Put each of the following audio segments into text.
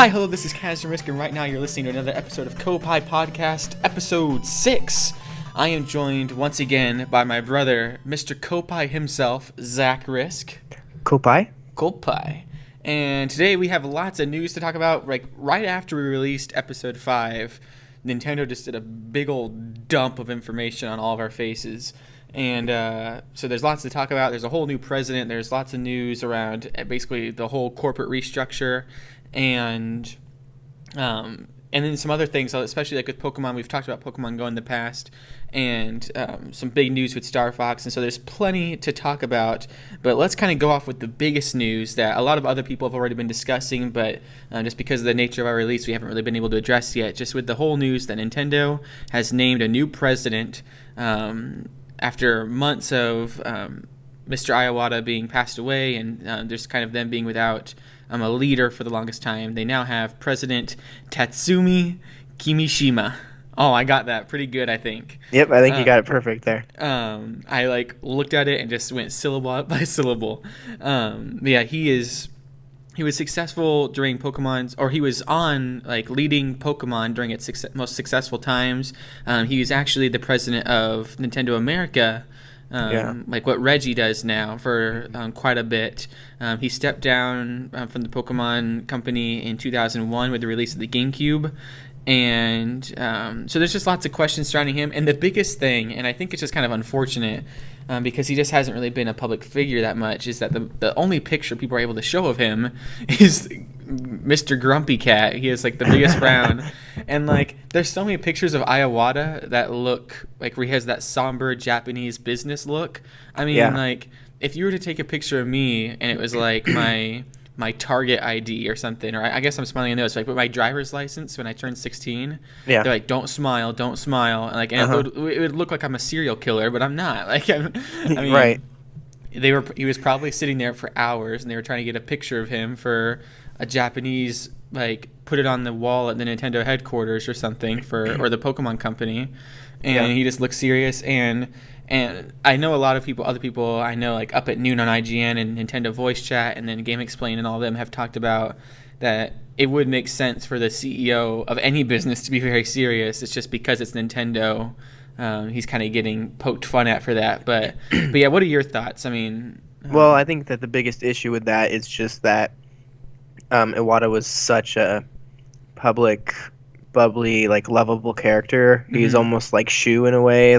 Hi, hello, this is Kaz Risk, and right now you're listening to another episode of Koppai Podcast, episode 6. I am joined once again by my brother, Mr. Koppai himself, Zach Risk. Koppai? Koppai. And today we have lots of news to talk about. Like, right after we released episode 5, Nintendo just did a big old dump of information on all of our faces. And so there's lots to talk about. There's a whole new president. There's lots of news around basically the whole corporate restructure. And then some other things, especially like with Pokemon. We've talked about Pokemon Go in the past, and some big news with Star Fox. And so there's plenty to talk about. But let's kind of go off with the biggest news that a lot of other people have already been discussing, but just because of the nature of our release, we haven't really been able to address yet. Just with the whole news that Nintendo has named a new president after months of Mr. Iwata being passed away, and just kind of them being without a leader for the longest time. They now have President Tatsumi Kimishima. Oh, I got that pretty good, I think. Yep, I think you got it perfect there. I looked at it and just went syllable by syllable. Yeah, he was successful during Pokemon's, or he was on leading Pokemon during its most successful times. He was actually the president of Nintendo America. Like what Reggie does now for quite a bit. He stepped down from the Pokemon company in 2001 with the release of the GameCube. And so there's just lots of questions surrounding him. And the biggest thing, and I think it's just kind of unfortunate because he just hasn't really been a public figure that much, is that the only picture people are able to show of him is Mr. Grumpy Cat. He has the biggest frown. And there's so many pictures of Iwata that look like he has that somber Japanese business look. I mean, if you were to take a picture of me and it was my Target ID or something, or I guess I'm smiling in those, but my driver's license when I turned 16, they're like, don't smile, and it would look like I'm a serial killer, but I'm not. Right. He was probably sitting there for hours, and they were trying to get a picture of him for a Japanese, put it on the wall at the Nintendo headquarters or something or the Pokemon company, and he just looked serious. And I know a lot of other people I know, up at noon on IGN and Nintendo Voice Chat and then Game Explain and all of them have talked about that it would make sense for the CEO of any business to be very serious. It's just because it's Nintendo, he's kind of getting poked fun at for that. But yeah, what are your thoughts? I mean, well, I think that the biggest issue with that is just that Iwata was such a public, bubbly, lovable character. Mm-hmm. He's almost like Shu in a way,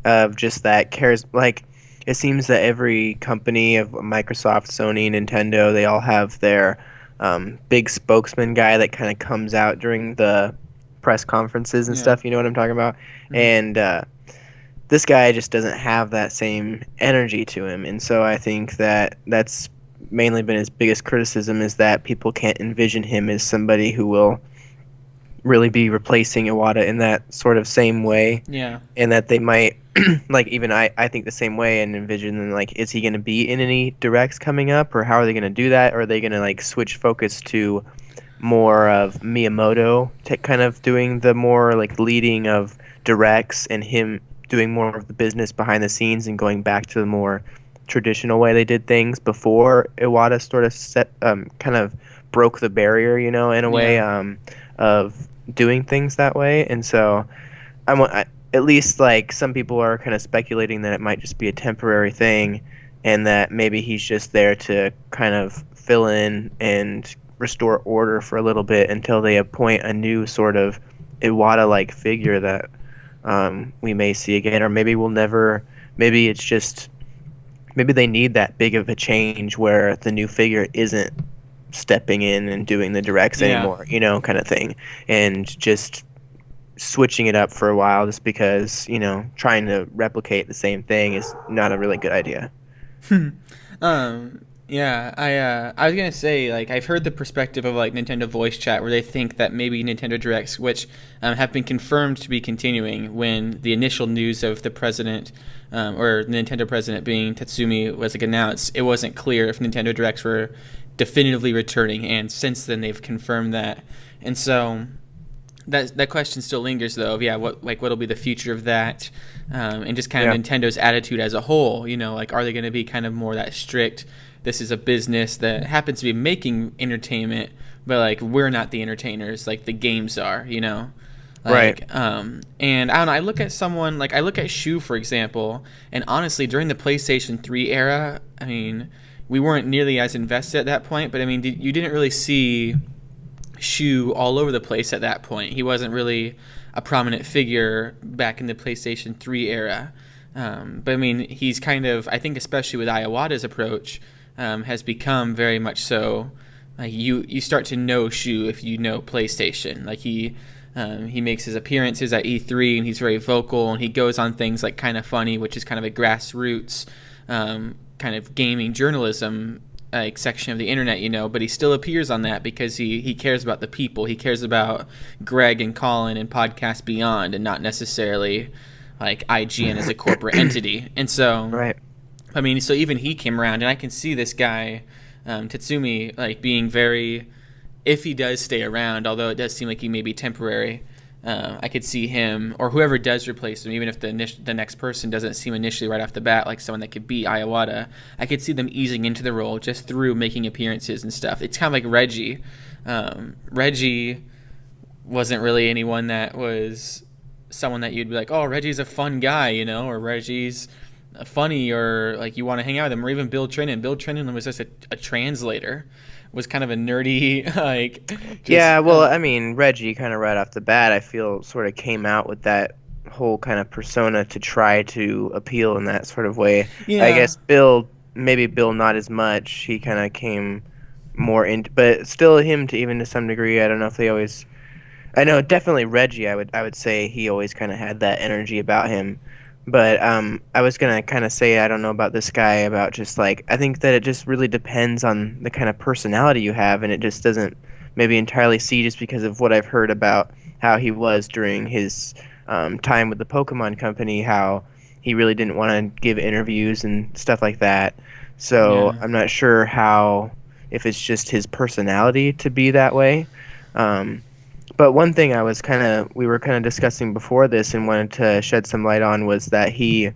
of just that cares. It seems that every company of Microsoft, Sony, Nintendo, they all have their big spokesman guy that kind of comes out during the press conferences and stuff. You know what I'm talking about? Mm-hmm. And this guy just doesn't have that same energy to him. And so I think that that's mainly been his biggest criticism, is that people can't envision him as somebody who will really be replacing Iwata in that sort of same way. Yeah. And that they might, even I think the same way, and envision, is he going to be in any directs coming up, or how are they going to do that? Or are they going to, switch focus to more of Miyamoto kind of doing the more, leading of directs, and him doing more of the business behind the scenes and going back to the more traditional way they did things before Iwata sort of kind of broke the barrier, in a way, of doing things that way. And so at least some people are kind of speculating that it might just be a temporary thing, and that maybe he's just there to kind of fill in and restore order for a little bit until they appoint a new sort of Iwata-like figure that we may see again. Or maybe maybe it's just, maybe they need that big of a change where the new figure isn't stepping in and doing the directs anymore, kind of thing, and just switching it up for a while, just because trying to replicate the same thing is not a really good idea. I was gonna say, I've heard the perspective of Nintendo Voice Chat, where they think that maybe Nintendo Directs, which have been confirmed to be continuing, when the initial news of the president or the Nintendo president being Tatsumi was announced, it wasn't clear if Nintendo Directs were definitively returning, and since then they've confirmed that. And so that question still lingers though. Of, yeah, what'll be the future of that, and just kind of Yeah. Nintendo's attitude as a whole. Like, are they going to be kind of more that strict? This is a business that happens to be making entertainment, but like we're not the entertainers, like the games are. Right. Like, and I don't know. I look at Shu, for example, and honestly, during the PlayStation 3 era, I mean, we weren't nearly as invested at that point, but I mean, you didn't really see Shu all over the place at that point. He wasn't really a prominent figure back in the PlayStation 3 era. But I mean, he's kind of, I think, especially with Iwata's approach, has become very much so. Like you start to know Shu if you know PlayStation. Like he makes his appearances at E3 and he's very vocal and he goes on things like Kind of Funny, which is kind of a grassroots kind of gaming journalism like section of the internet, but he still appears on that because he cares about the people. He cares about Greg and Colin and Podcast Beyond and not necessarily like IGN as a corporate entity. And so, Right. I mean, so even he came around, and I can see this guy, Tatsumi, like being very, if he does stay around, although it does seem like he may be temporary, I could see him, or whoever does replace him, even if the next person doesn't seem initially right off the bat like someone that could be Iwata, I could see them easing into the role just through making appearances and stuff. It's kind of like Reggie. Reggie wasn't really anyone that was someone that you'd be like, oh, Reggie's a fun guy, or Reggie's funny, or like you want to hang out with him, or even Bill Trinan. Bill Trinan was just a translator, was kind of a nerdy, like... Yeah, well, I mean, Reggie kind of right off the bat, I feel, sort of came out with that whole kind of persona to try to appeal in that sort of way. Yeah. I guess Bill not as much. He kind of came more into... But still him to some degree, I don't know if they always... I know definitely Reggie, I would say he always kind of had that energy about him. But I was going to kind of say, I don't know about this guy, about just like, I think that it just really depends on the kind of personality you have, and it just doesn't maybe entirely see, just because of what I've heard about how he was during his time with the Pokemon Company, how he really didn't want to give interviews and stuff like that. So Yeah. I'm not sure if it's just his personality to be that way. But one thing we were kind of discussing before this and wanted to shed some light on was that he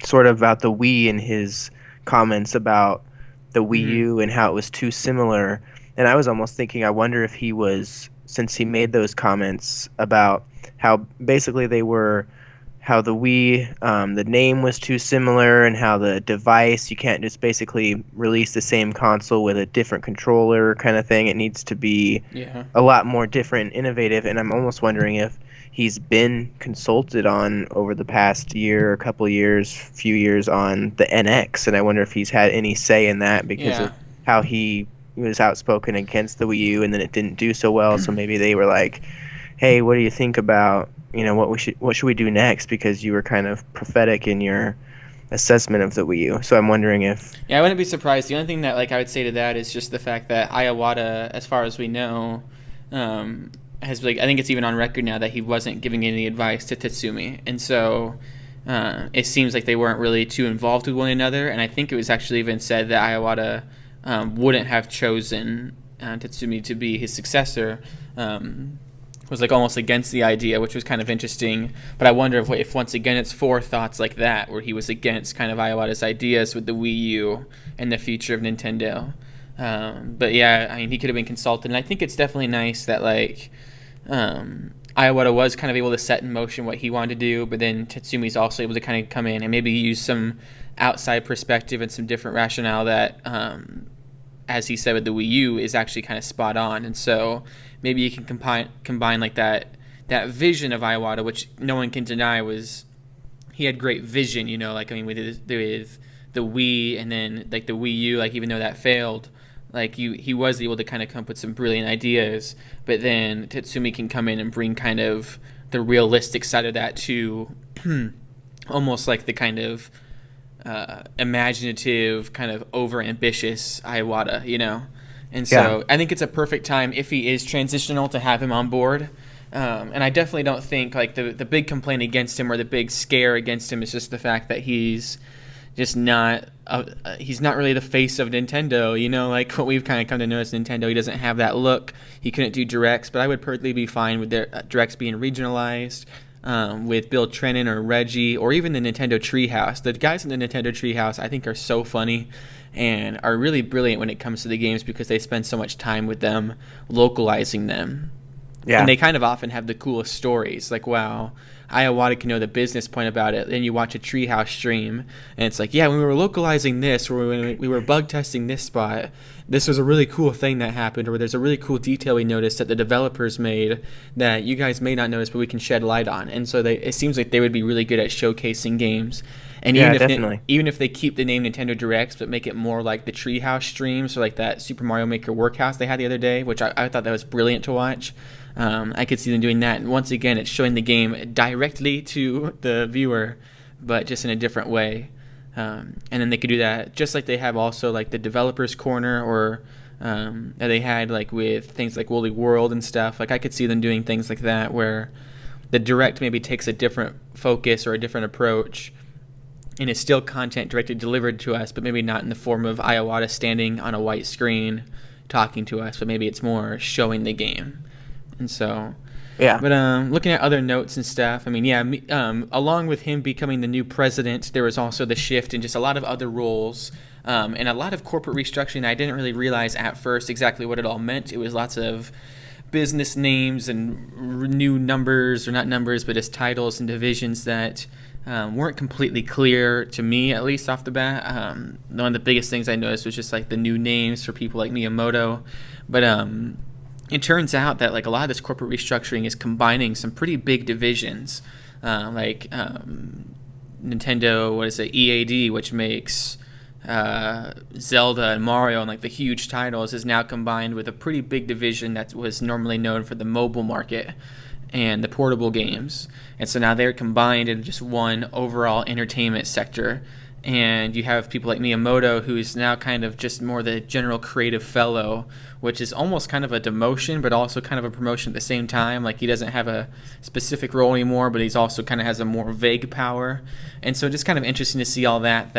sort of about the Wii in his comments about the Wii U and how it was too similar. And I was almost thinking, I wonder if he was, since he made those comments about how basically how the Wii, the name was too similar, and how the device, you can't just basically release the same console with a different controller kind of thing. It needs to be a lot more different and innovative. And I'm almost wondering if he's been consulted on over the past year, few years on the NX. And I wonder if he's had any say in that because of how he was outspoken against the Wii U, and then it didn't do so well. So maybe they were like, hey, what do you think about, what should we do next? Because you were kind of prophetic in your assessment of the Wii U. So I'm wondering if... Yeah, I wouldn't be surprised. The only thing that I would say to that is just the fact that Iwata, as far as we know, has I think it's even on record now that he wasn't giving any advice to Tatsumi. And so it seems like they weren't really too involved with one another. And I think it was actually even said that Iwata wouldn't have chosen Tatsumi to be his successor. Was almost against the idea, which was kind of interesting. But I wonder if once again it's forethoughts like that, where he was against kind of Iwata's ideas with the Wii U and the future of Nintendo. But yeah, I mean, he could have been consulted, and I think it's definitely nice that Iwata was kind of able to set in motion what he wanted to do, but then Tatsumi's also able to kind of come in and maybe use some outside perspective and some different rationale that, as he said with the Wii U, is actually kind of spot on. And so maybe you can combine like that vision of Iwata, which no one can deny he had great vision, with the Wii, and then the Wii U, even though that failed, he was able to kind of come up with some brilliant ideas. But then Tatsumi can come in and bring kind of the realistic side of that to almost like the kind of imaginative, kind of over-ambitious Iwata, And so I think it's a perfect time, if he is transitional, to have him on board. And I definitely don't think the big complaint against him or the big scare against him is just the fact that he's just not. He's not really the face of Nintendo, like what we've kind of come to know as Nintendo. He doesn't have that look. He couldn't do directs, but I would perfectly be fine with their directs being regionalized, with Bill Trennan or Reggie or even the Nintendo Treehouse. The guys in the Nintendo Treehouse, I think, are so funny and are really brilliant when it comes to the games because they spend so much time with them, localizing them. Yeah. And they kind of often have the coolest stories. Like, wow, Iwata can know the business point about it. Then you watch a Treehouse stream, and it's like, yeah, when we were localizing this, or when we were bug testing this spot, this was a really cool thing that happened, or there's a really cool detail we noticed that the developers made that you guys may not notice, but we can shed light on. And so it seems like they would be really good at showcasing games. And Yeah, even if definitely. even if they keep the name Nintendo Directs, but make it more like the Treehouse streams, or like that Super Mario Maker Workhouse they had the other day, which I thought that was brilliant to watch. I could see them doing that. And once again, it's showing the game directly to the viewer, but just in a different way. And then they could do that just like they have also like the developers corner, or that they had like with things like Woolly World and stuff. Like I could see them doing things like that where the direct maybe takes a different focus or a different approach, and it's still content directly delivered to us, but maybe not in the form of Iwata standing on a white screen talking to us, but maybe it's more showing the game. And so, Yeah. but looking at other notes and stuff, I mean, yeah, along with him becoming the new president, there was also the shift in just a lot of other roles, and a lot of corporate restructuring. I didn't really realize at first exactly what it all meant. It was lots of business names and new numbers, or not numbers, but just titles and divisions that weren't completely clear to me, at least off the bat. One of the biggest things I noticed was just like the new names for people like Miyamoto, but it turns out that like a lot of this corporate restructuring is combining some pretty big divisions, like Nintendo, what is it, EAD, which makes Zelda and Mario and like the huge titles, is now combined with a pretty big division that was normally known for the mobile market and the portable games. And so now they're combined in just one overall entertainment sector. And you have people like Miyamoto, who is now kind of just more the general creative fellow, which is almost kind of a demotion, but also kind of a promotion at the same time. Like he doesn't have a specific role anymore, but he's also kind of has a more vague power. And so just kind of interesting to see all that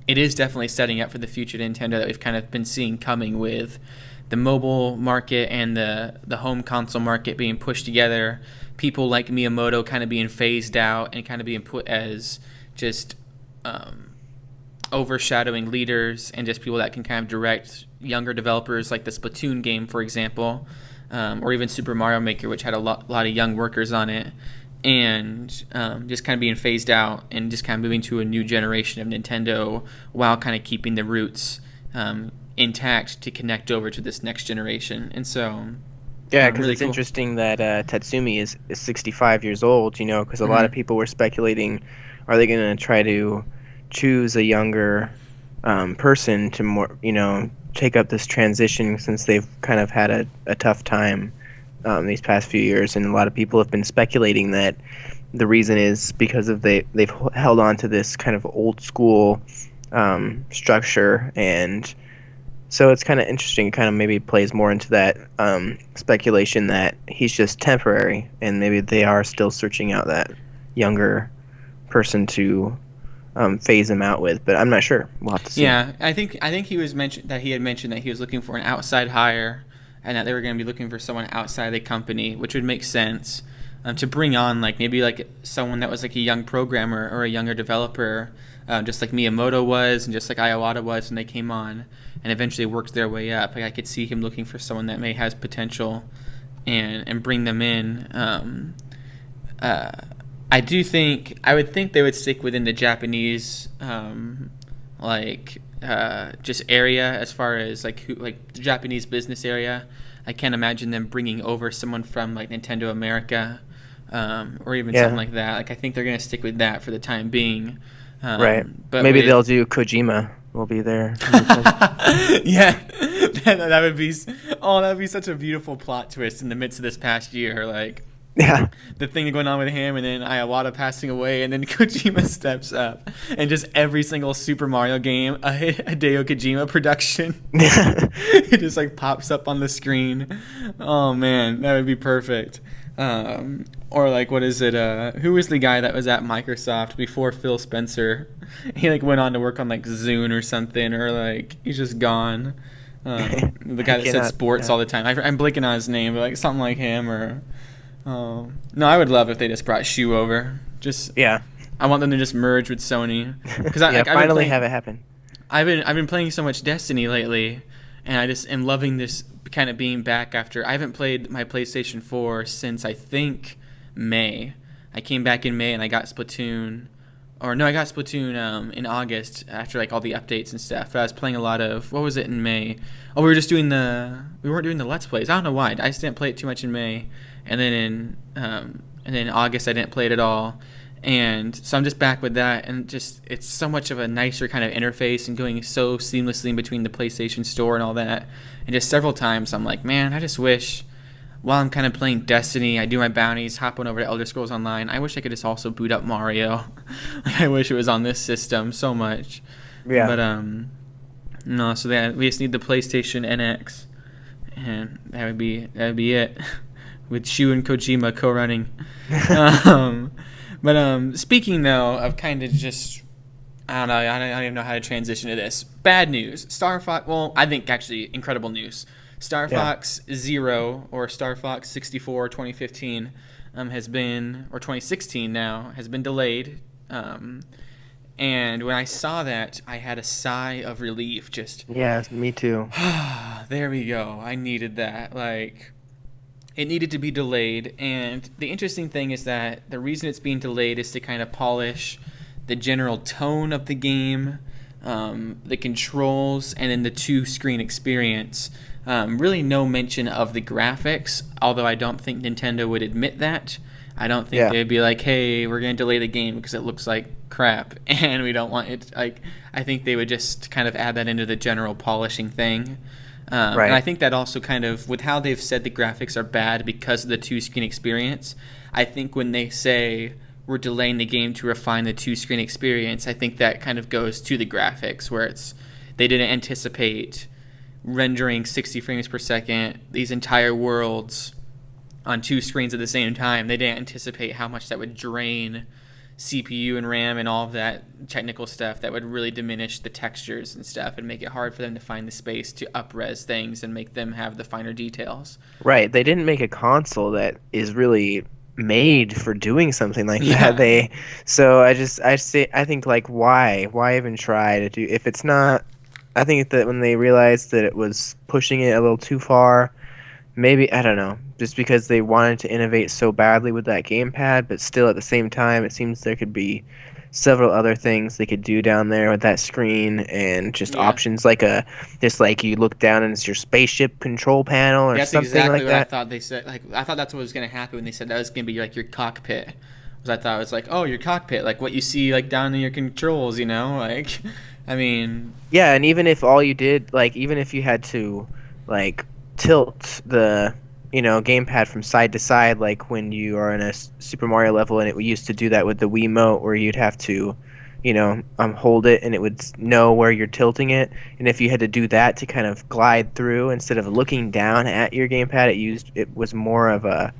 it is definitely setting up for the future Nintendo that we've kind of been seeing coming, with the mobile market and the home console market being pushed together. People like Miyamoto kind of being phased out and kind of being put as just overshadowing leaders and just people that can kind of direct younger developers, like the Splatoon game, for example, or even Super Mario Maker, which had a lot of young workers on it, and just kind of being phased out and just kind of moving to a new generation of Nintendo while kind of keeping the roots intact to connect over to this next generation. And so Yeah, because really it's cool. interesting that Tatsumi is 65 years old, because a lot of people were speculating, are they going to try to choose a younger person to more, take up this transition, since they've kind of had a tough time these past few years. And a lot of people have been speculating that the reason is because of they've held on to this kind of old school structure. And so it's kind of interesting. It kind of maybe plays more into that speculation that he's just temporary, and maybe they are still searching out that younger person to phase him out with. But I'm not sure. We'll have to see. Yeah, I think he had mentioned that he was looking for an outside hire, and that they were going to be looking for someone outside the company, which would make sense, to bring on like maybe like someone that was like a young programmer or a younger developer, just like Miyamoto was and just like Iwata was when they came on, and eventually worked their way up. Like I could see him looking for someone that may has potential, and bring them in. I would think they would stick within the Japanese just area, as far as like the Japanese business area. I can't imagine them bringing over someone from like Nintendo America, or even something like that. Like I think they're gonna stick with that for the time being. Right. But Maybe they'll do Kojima. Will be there. Yeah, that would be. Oh, that would be such a beautiful plot twist in the midst of this past year. Like. Yeah. The thing going on with him, and then Iwata passing away, and then Kojima steps up, and just every single Super Mario game, a Hideo Kojima production, it just like pops up on the screen. Oh man, that would be perfect. Or like, what is it? Who was the guy that was at Microsoft before Phil Spencer? He like went on to work on like Zune or something, or like he's just gone. The I guy that said cannot. sports all the time. I'm blanking on his name, but like something like him. Or no, I would love if they just brought Shu over. Just Yeah. I want them to just merge with Sony because Yeah. Finally have it happen. I've been playing so much Destiny lately, and I just am loving this kind of being back after I haven't played my PlayStation 4 since I think May. I came back in May and I got Splatoon, or no, I got Splatoon in August after like all the updates and stuff. But I was playing a lot of what was it in May? Oh, we weren't doing the Let's Plays. I don't know why. I just didn't play it too much in May, and then in August I didn't play it at all. And so I'm just back with that, and just it's so much of a nicer kind of interface and going so seamlessly in between the PlayStation Store and all that. And just several times I'm like, man, I just wish while I'm kind of playing Destiny, I do my bounties, hop on over to Elder Scrolls Online. I wish I could just also boot up Mario. Like, I wish it was on this system so much. Yeah. But no, so that we just need the PlayStation NX, and that would be it with Shu and Kojima co-running. But speaking though of kind of just, I don't know, I don't even know how to transition to this. Bad news. Star Fox. Well, I think actually incredible news. Star Fox Zero or Star Fox 64 2015 has been, or 2016 now, has been delayed. And when I saw that, I had a sigh of relief. Just Yeah. Me too. there we go. I needed that. Like, it needed to be delayed, and the interesting thing is that the reason it's being delayed is to kind of polish the general tone of the game, the controls, and then the two-screen experience. Really no mention of the graphics, although I don't think Nintendo would admit that. I don't think they'd be like, hey, we're going to delay the game because it looks like crap, and we don't want it. Like, I think they would just kind of add that into the general polishing thing. Right. And I think that also kind of, with how they've said the graphics are bad because of the two-screen experience, I think when they say we're delaying the game to refine the two-screen experience, I think that kind of goes to the graphics, where it's they didn't anticipate rendering 60 frames per second, these entire worlds on two screens at the same time. They didn't anticipate how much that would drain CPU and RAM and all of that technical stuff that would really diminish the textures and stuff and make it hard for them to find the space to up-res things and make them have the finer details. Right. They didn't make a console that is really made for doing something like that. I think like why even try to do if it's not. I think that when they realized that it was pushing it a little too far, maybe, I don't know, just because they wanted to innovate so badly with that gamepad, but still at the same time, it seems there could be several other things they could do down there with that screen, and just options like just like you look down and it's your spaceship control panel or That's something exactly like what that. I thought they said. Like, I thought that's what was going to happen when they said that was going to be like your cockpit. Was I thought it was like, oh, your cockpit, like what you see like down in your controls, you know? Like, I mean, Yeah, and even if all you did, like, even if you had to, like, tilt the, gamepad from side to side, like when you are in a Super Mario level, and it used to do that with the Wiimote, where you'd have to, hold it, and it would know where you're tilting it. And if you had to do that to kind of glide through instead of looking down at your gamepad, it was more of a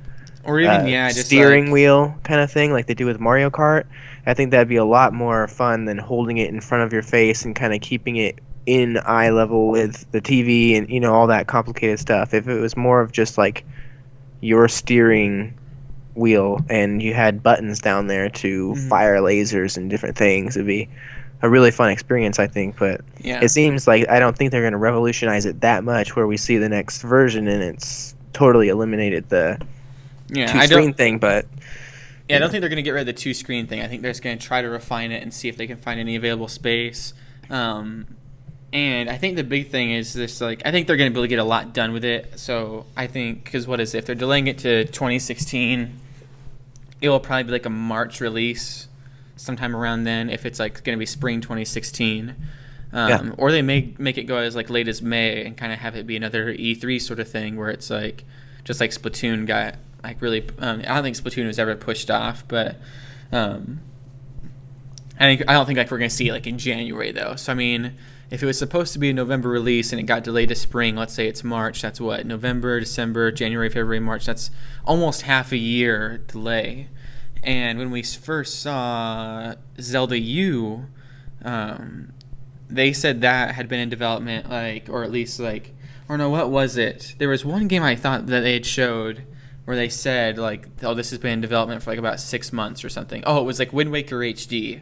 or even just steering like, wheel kind of thing, like they do with Mario Kart. I think that'd be a lot more fun than holding it in front of your face and kind of keeping it in eye level with the TV and all that complicated stuff. If it was more of just like your steering wheel and you had buttons down there to fire lasers and different things, it'd be a really fun experience, I think. But it seems like I don't think they're going to revolutionize it that much where we see the next version and it's totally eliminated the two-screen thing. But I don't think they're going to get rid of the two-screen thing. I think they're just going to try to refine it and see if they can find any available space. And I think the big thing is this, like, I think they're going to be able to get a lot done with it. So I think, because what is it? If they're delaying it to 2016, it will probably be like a March release sometime around then, if it's like going to be spring 2016. Or they may make it go as like late as May and kind of have it be another E3 sort of thing where it's like, just like Splatoon got like really, I don't think Splatoon was ever pushed off, but I I don't think like we're gonna see it like in January though. So I mean, if it was supposed to be a November release and it got delayed to spring, let's say it's March, that's what, November, December, January, February, March. That's almost half a year delay. And when we first saw Zelda U, they said that had been in development, like, or at least like, or no, what was it? There was one game I thought that they had showed where they said like, oh, this has been in development for like about 6 months or something. Oh, it was like Wind Waker HD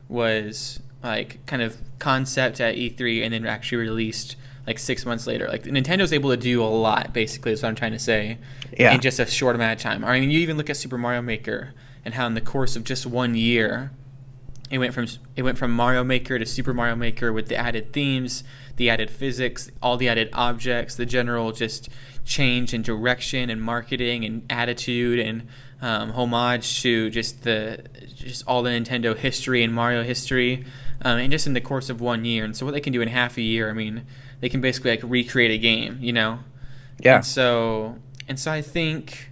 was like kind of concept at E3 and then actually released like 6 months later. Like Nintendo's able to do a lot, basically, is what I'm trying to say, in just a short amount of time. I mean, you even look at Super Mario Maker and how in the course of just 1 year, it went from Mario Maker to Super Mario Maker with the added themes, the added physics, all the added objects, the general just change in direction and marketing and attitude and homage to just all the Nintendo history and Mario history, and just in the course of 1 year. And so what they can do in half a year, I mean, they can basically like recreate a game, you know? Yeah. And so I think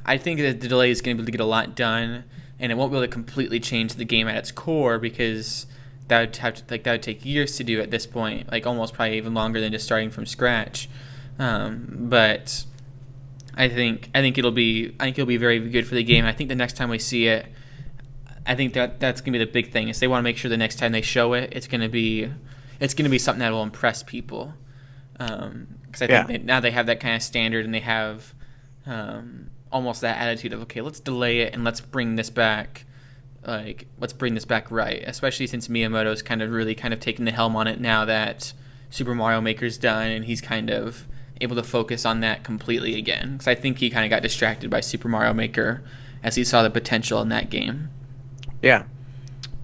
that the delay is going to be able to get a lot done, and it won't be able to completely change the game at its core because that would take years to do at this point, like almost probably even longer than just starting from scratch. But I think it'll be very good for the game. I think the next time we see it, I think that's gonna be the big thing is they want to make sure the next time they show it, it's gonna be something that will impress people. Because I think now they have that kind of standard and they have almost that attitude of, okay, let's delay it and let's bring this back. Like, let's bring this back right, especially since Miyamoto's kind of taking the helm on it now that Super Mario Maker's done, and he's kind of able to focus on that completely again. Because I think he kind of got distracted by Super Mario Maker as he saw the potential in that game. Yeah.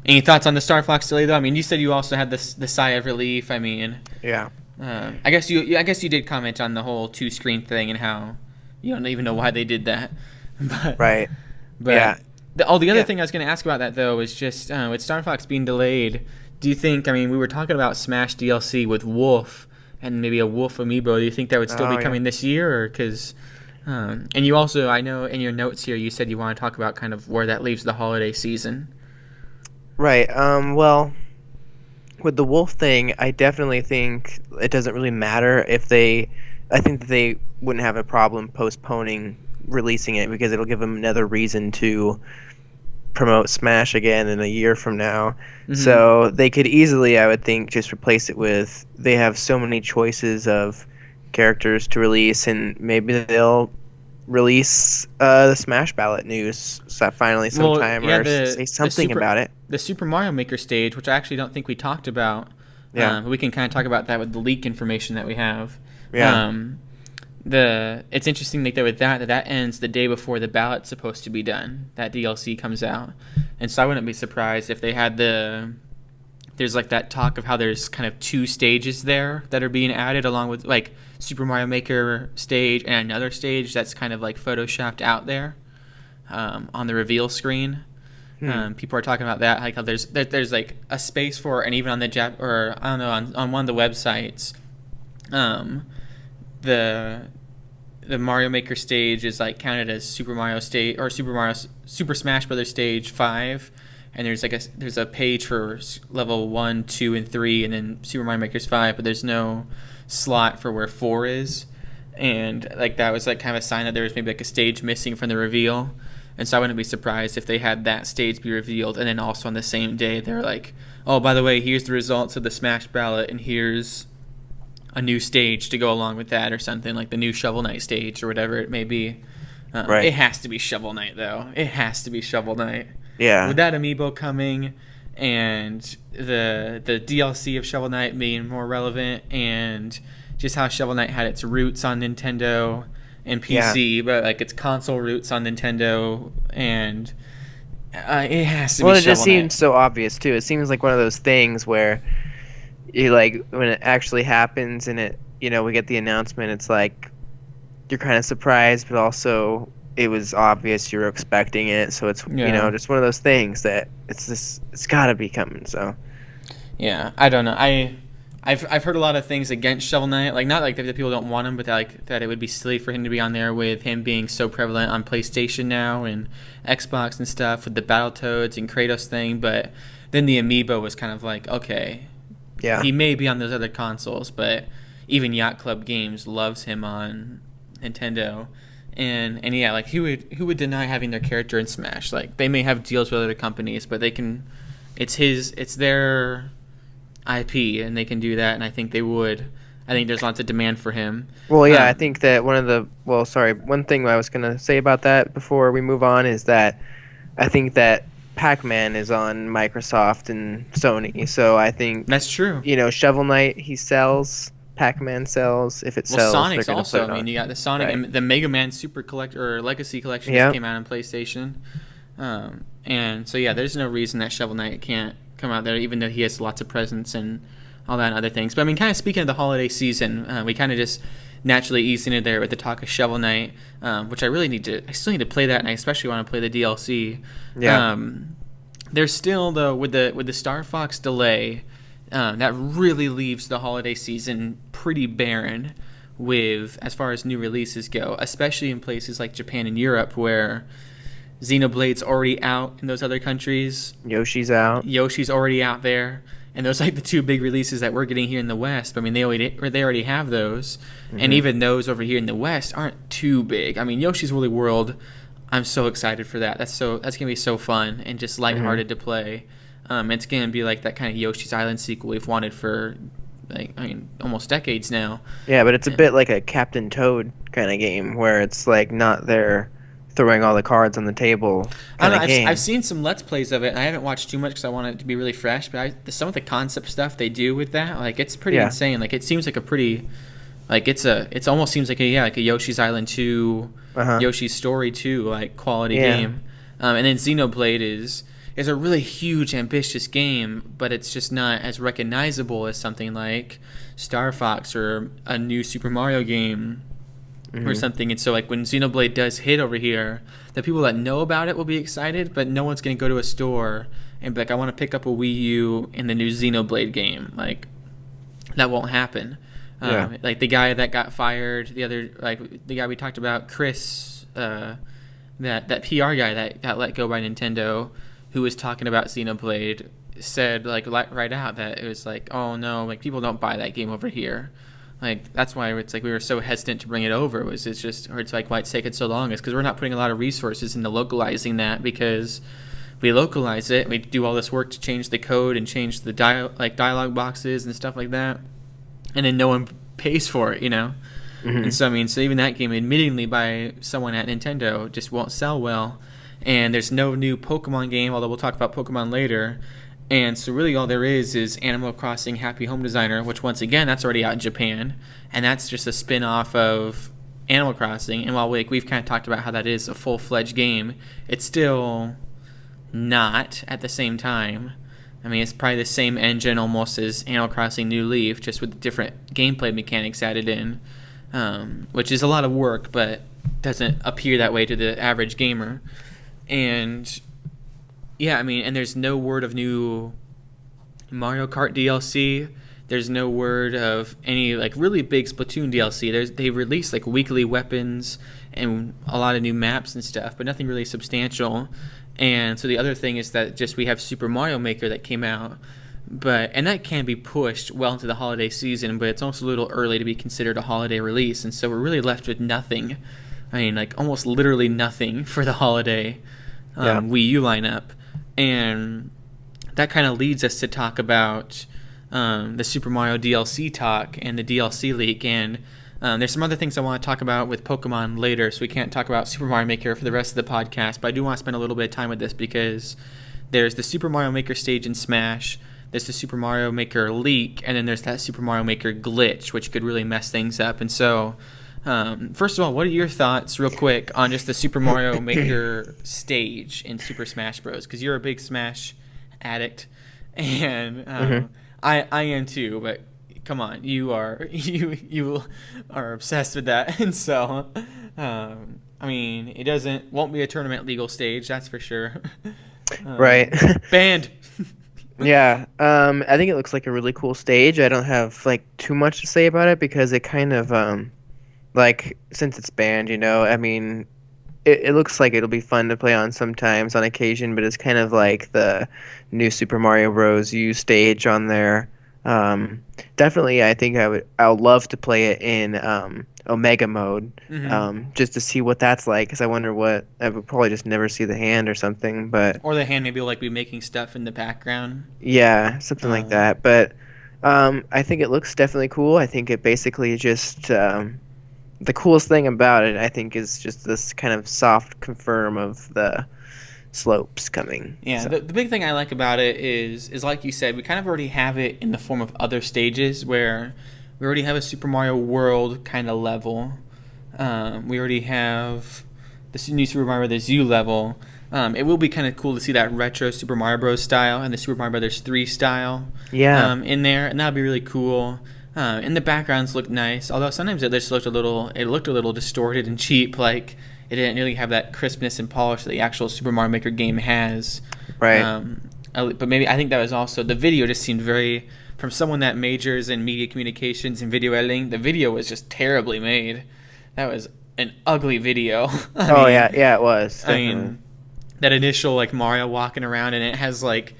Any thoughts on the Star Fox delay, though? I mean, you said you also had the sigh of relief. I mean, yeah. I guess you did comment on the whole 2-screen thing and how you don't even know why they did that. But, right. But yeah. The other thing I was going to ask about that, though, is just with Star Fox being delayed, do you think, I mean, we were talking about Smash DLC with Wolf and maybe a Wolf amiibo. Do you think that would still be coming this year? Or because, and you also, I know in your notes here, you said you want to talk about kind of where that leaves the holiday season. Right. Well, with the Wolf thing, I definitely think it doesn't really matter I think that they wouldn't have a problem postponing releasing it because it'll give them another reason to promote Smash again in a year from now. Mm-hmm. So they could easily, I would think, just replace it with, they have so many choices of characters to release, and maybe they'll release the Smash Ballot news finally sometime, or say something about it. The Super Mario Maker stage, which I actually don't think we talked about. Yeah. We can kind of talk about that with the leak information that we have. Yeah. It's interesting that with that ends the day before the ballot's supposed to be done. That DLC comes out, and so I wouldn't be surprised if they had there's like that talk of how there's kind of 2 stages there that are being added along with like Super Mario Maker stage and another stage that's kind of like photoshopped out there on the reveal screen. People are talking about that, like how there's like a space for, and even on the or I don't know, on one of the websites, the Mario Maker stage is like counted as Super Smash Brothers stage 5, and there's a page for level 1, 2, and 3, and then Super Mario Maker's 5, but there's no slot for where 4 is, and like that was like kind of a sign that there was maybe like a stage missing from the reveal. And so I wouldn't be surprised if they had that stage be revealed, and then also on the same day they're like, oh, by the way, here's the results of the Smash Ballot, and here's a new stage to go along with that, or something like the new Shovel Knight stage or whatever it may be. Right. It has to be Shovel Knight, though. It has to be Shovel Knight. Yeah. With that amiibo coming, and the DLC of Shovel Knight being more relevant, and just how Shovel Knight had its roots on Nintendo and PC, but like its console roots on Nintendo, and it has to be Shovel Knight. Well, it just seems so obvious, too. It seems like one of those things where you like when it actually happens and it, we get the announcement, it's like you're kind of surprised, but also it was obvious you were expecting it, so it's just one of those things that it's got to be coming. So yeah, I don't know. I've heard a lot of things against Shovel Knight, like not like that people don't want him, but that it would be silly for him to be on there with him being so prevalent on PlayStation now and Xbox and stuff with the Battletoads and Kratos thing. But then the amiibo was kind of like, okay, Yeah. he may be on those other consoles, but even Yacht Club Games loves him on Nintendo. And yeah, like who would deny having their character in Smash? Like they may have deals with other companies, but they can. It's their IP, and they can do that. And I think they would. I think there's lots of demand for him. Well, yeah, I think that one thing I was gonna say about that before we move on is that I think that Pac-Man is on Microsoft and Sony, so I think That's true. Shovel Knight he sells, Pac-Man sells. If it Well, sells, they're Sonic's gonna also. put it I mean, on. you got the Sonic Right. and the Mega Man Super Collector or Legacy Collection Yep. just came out on PlayStation, and so yeah, there's no reason that Shovel Knight can't come out there, even though he has lots of presence and all that and other things. But I mean, kind of speaking of the holiday season, we kind of just naturally eased into there with the talk of Shovel Knight, which I still need to play that, and I especially want to play the DLC. Yeah. There's still though with the Star Fox delay, that really leaves the holiday season pretty barren with as far as new releases go, especially in places like Japan and Europe where Xenoblade's already out in those other countries. Yoshi's out. Yoshi's already out there, and those like the two big releases that we're getting here in the West. I mean, they already have those, and even those over here in the West aren't too big. I mean, Yoshi's Woolly World, I'm so excited for that. That's gonna be so fun and just lighthearted to play. It's gonna be like that kind of Yoshi's Island sequel we've wanted for almost decades now. Yeah, but it's a bit like a Captain Toad kind of game where it's like not there throwing all the cards on the table kind of game. I've seen some Let's Plays of it, and I haven't watched too much because I want it to be really fresh. But some of the concept stuff they do with that, like it's pretty insane. Like it seems like a pretty, like it almost seems like a Yoshi's Island 2, Yoshi's Story 2 like quality game. And then Xenoblade is a really huge, ambitious game, but it's just not as recognizable as something like Star Fox or a new Super Mario game. Or something. And so like when Xenoblade does hit over here, the people that know about it will be excited, but no one's going to go to a store and be like, I want to pick up a Wii U in the new Xenoblade game. Like that won't happen. Like the guy that got fired, the guy we talked about, Chris, that PR guy that got let go by Nintendo, who was talking about Xenoblade, said like right out that it was like, oh no, like people don't buy that game over here. Like that's why it's like we were so hesitant to bring it over. It's like why it's taken so long is because we're not putting a lot of resources into localizing that, because we localize it, we do all this work to change the code and change the dialogue boxes and stuff like that, and then no one pays for it, And so so even that game, admittedly by someone at Nintendo, just won't sell well. And there's no new Pokemon game, although we'll talk about Pokemon later. And so really all there is Animal Crossing Happy Home Designer, which once again, that's already out in Japan. And that's just a spin-off of Animal Crossing. And while we've kind of talked about how that is a full-fledged game, it's still not at the same time. I mean, it's probably the same engine almost as Animal Crossing New Leaf, just with different gameplay mechanics added in, which is a lot of work, but doesn't appear that way to the average gamer. And yeah, I mean, and there's no word of new Mario Kart DLC. There's no word of any like really big Splatoon DLC. They released like weekly weapons and a lot of new maps and stuff, but nothing really substantial. And so the other thing is that just we have Super Mario Maker that came out, and that can be pushed well into the holiday season, but it's also a little early to be considered a holiday release, and so we're really left with nothing. I mean, like almost literally nothing for the holiday Wii U lineup. And that kind of leads us to talk about the Super Mario DLC talk and the DLC leak. And there's some other things I want to talk about with Pokemon later, so we can't talk about Super Mario Maker for the rest of the podcast. But I do want to spend a little bit of time with this because there's the Super Mario Maker stage in Smash, there's the Super Mario Maker leak, and then there's that Super Mario Maker glitch, which could really mess things up. And so first of all, what are your thoughts, real quick, on just the Super Mario Maker stage in Super Smash Bros? Because you're a big Smash addict, and I am too. But come on, you are obsessed with that, and so I mean, won't be a tournament legal stage, that's for sure. Right. Banned. Yeah, I think it looks like a really cool stage. I don't have like too much to say about it because it kind of like since it's banned, I mean, it looks like it'll be fun to play on sometimes on occasion, but it's kind of like the new Super Mario Bros. U stage on there. Um, Definitely, I think I would love to play it in Omega mode, Hmm. just to see what that's like. Because I wonder what I would probably just never see the hand or something, but Or the hand maybe will like be making stuff in the background. yeah, something like Um, that. But I think it looks definitely cool. I think it basically just the coolest thing about it, I think, is just this kind of soft confirm of the slopes coming. yeah, So the big thing I like about it is like you said, we kind of already have it in the form of other stages where we already have a Super Mario World kind of level. We already have the new Super Mario Bros. U level. It will be kind of cool to see that retro Super Mario Bros. Style and the Super Mario Bros. 3 style yeah, in there, and that would be really cool. And the backgrounds look nice, although sometimes it just looked a little distorted and cheap, like it didn't really have that crispness and polish that the actual Super Mario Maker game has. right. But maybe I think that was also the video just seemed very from someone that majors in media communications and video editing. The video was just terribly made. That was an ugly video. Oh yeah, yeah, it was I definitely. mean, that initial like Mario walking around and it has like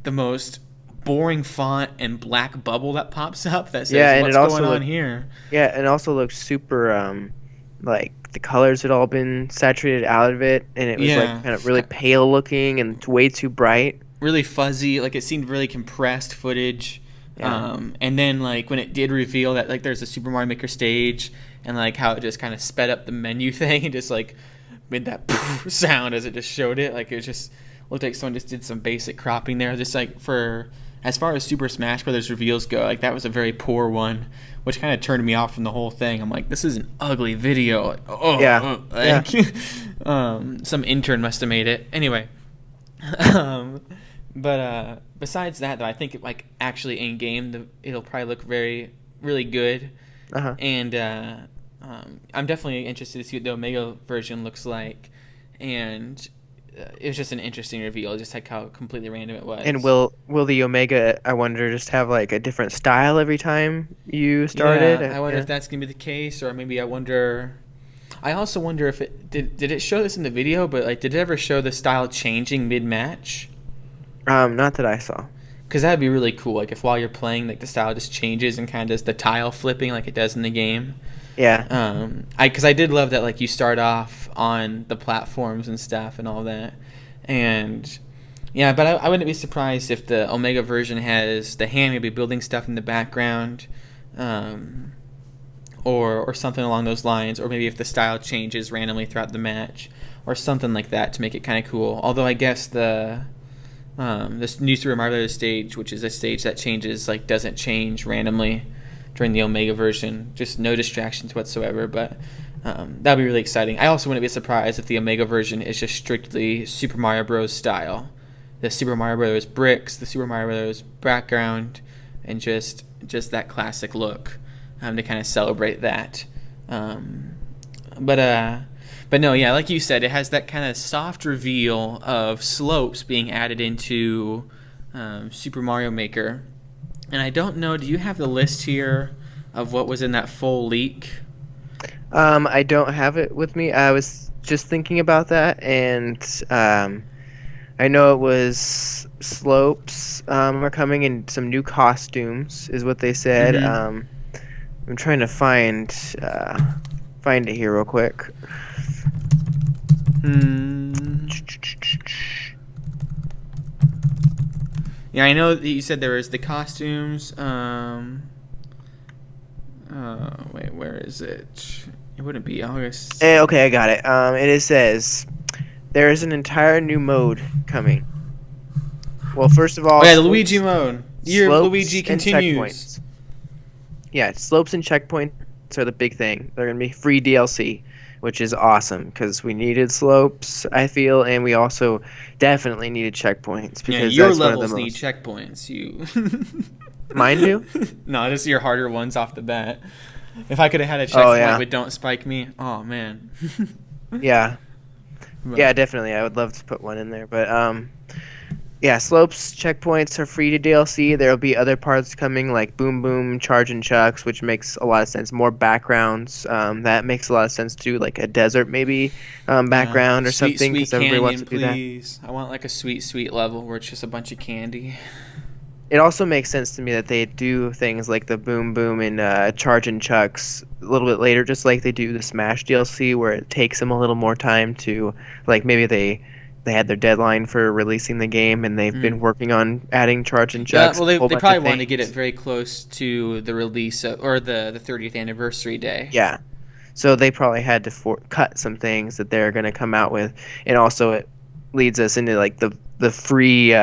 the most boring font and black bubble that pops up that Yeah, says and it what's going also on looked here. yeah, and it also looked super like the colors had all been saturated out of it, and it was like Yeah, kind of really pale looking and way too bright. really fuzzy. Like it seemed really compressed footage. Yeah, And then like when it did reveal that like there's a Super Mario Maker stage and like how it just kind of sped up the menu thing and just like made that sound as it just showed it. Like it just looked like someone just did some basic cropping there. Just like for as far as Super Smash Brothers reveals go, like that was a very poor one, which kind of turned me off from the whole thing. I'm like, this is an ugly video. Like, yeah, yeah. like some intern must have made it. Anyway, um, but besides that, though, I think like actually in game, it'll probably look really good, Uh-huh. and I'm definitely interested to see what the Omega version looks like, and it was just an interesting reveal, just like how completely random it And was. will the Omega, I wonder, just have like a different style every time you start it? Yeah, I wonder Yeah. if that's gonna be the case, or maybe I wonder. I also wonder if it did it show this in the video, but like did it ever show the style changing mid match? Not that I saw. Because that'd be really cool. Like if while you're playing, like the style just changes and kind of does the tile flipping like it does in the game. Yeah. I did love that like you start off on the platforms and stuff and all that, and yeah. But I wouldn't be surprised if the Omega version has the hand maybe building stuff in the background, um, or something along those lines, or maybe if the style changes randomly throughout the match, or something like that to make it kind of cool. Although I guess this new Super Mario Bros. Stage, which is a stage that changes, like doesn't change randomly during the Omega version, just no distractions whatsoever. But that'd be really exciting. I also wouldn't be surprised if the Omega version is just strictly Super Mario Bros. Style, the Super Mario Bros. Bricks, the Super Mario Bros. Background, and just that classic look to kind of celebrate that. Um, but but no, yeah, like you said, it has that kind of soft reveal of slopes being added into Super Mario Maker. And I don't know, do you have the list here of what was in that full leak? I don't have it with me. I was just thinking about that, and I know it was slopes are coming in some new costumes, is what they said. Mm-hmm. I'm trying to find it here real quick. Hmm. Yeah, I know that you said there was the costumes. Wait, where is it? It wouldn't be August. Okay, I got it. It says there is an entire new mode coming. Well, first of Oh all, yeah, the Luigi mode. Year of slopes Luigi and continues. checkpoints. Yeah, slopes and checkpoints are the big thing. They're gonna be free DLC, which is awesome because we needed slopes, I feel, and we also definitely needed checkpoints Yeah, because your that's one of the levels need most. checkpoints. You. Mine do? No, just your harder ones off the bat. If I could have had a Oh checkpoint yeah, with "Don't Spike Me," oh man. yeah, But, yeah, definitely. I would love to put one in there, but Yeah, slopes checkpoints are free to DLC. There'll be other parts coming like Boom Boom, Charge and Chucks, which makes a lot of sense. More backgrounds, that makes a lot of sense too. Like a desert maybe Yeah, background or sweet, something, sweet because everybody wants canyon, to do that. please. I want like a sweet, sweet level where it's just a bunch of candy. It also makes sense to me that they do things like the Boom Boom and Charge and Chucks a little bit later, just like they do the Smash DLC, where it takes them a little more time to, like maybe they had their deadline for releasing the game and they've been Mm. working on adding Charge and Yeah, Chucks, well, a whole they bunch of probably wanted to get it things. very close to the release or the 30th anniversary day. Yeah. So they probably had to cut some things that they're going to come out with, and also it leads us into like the free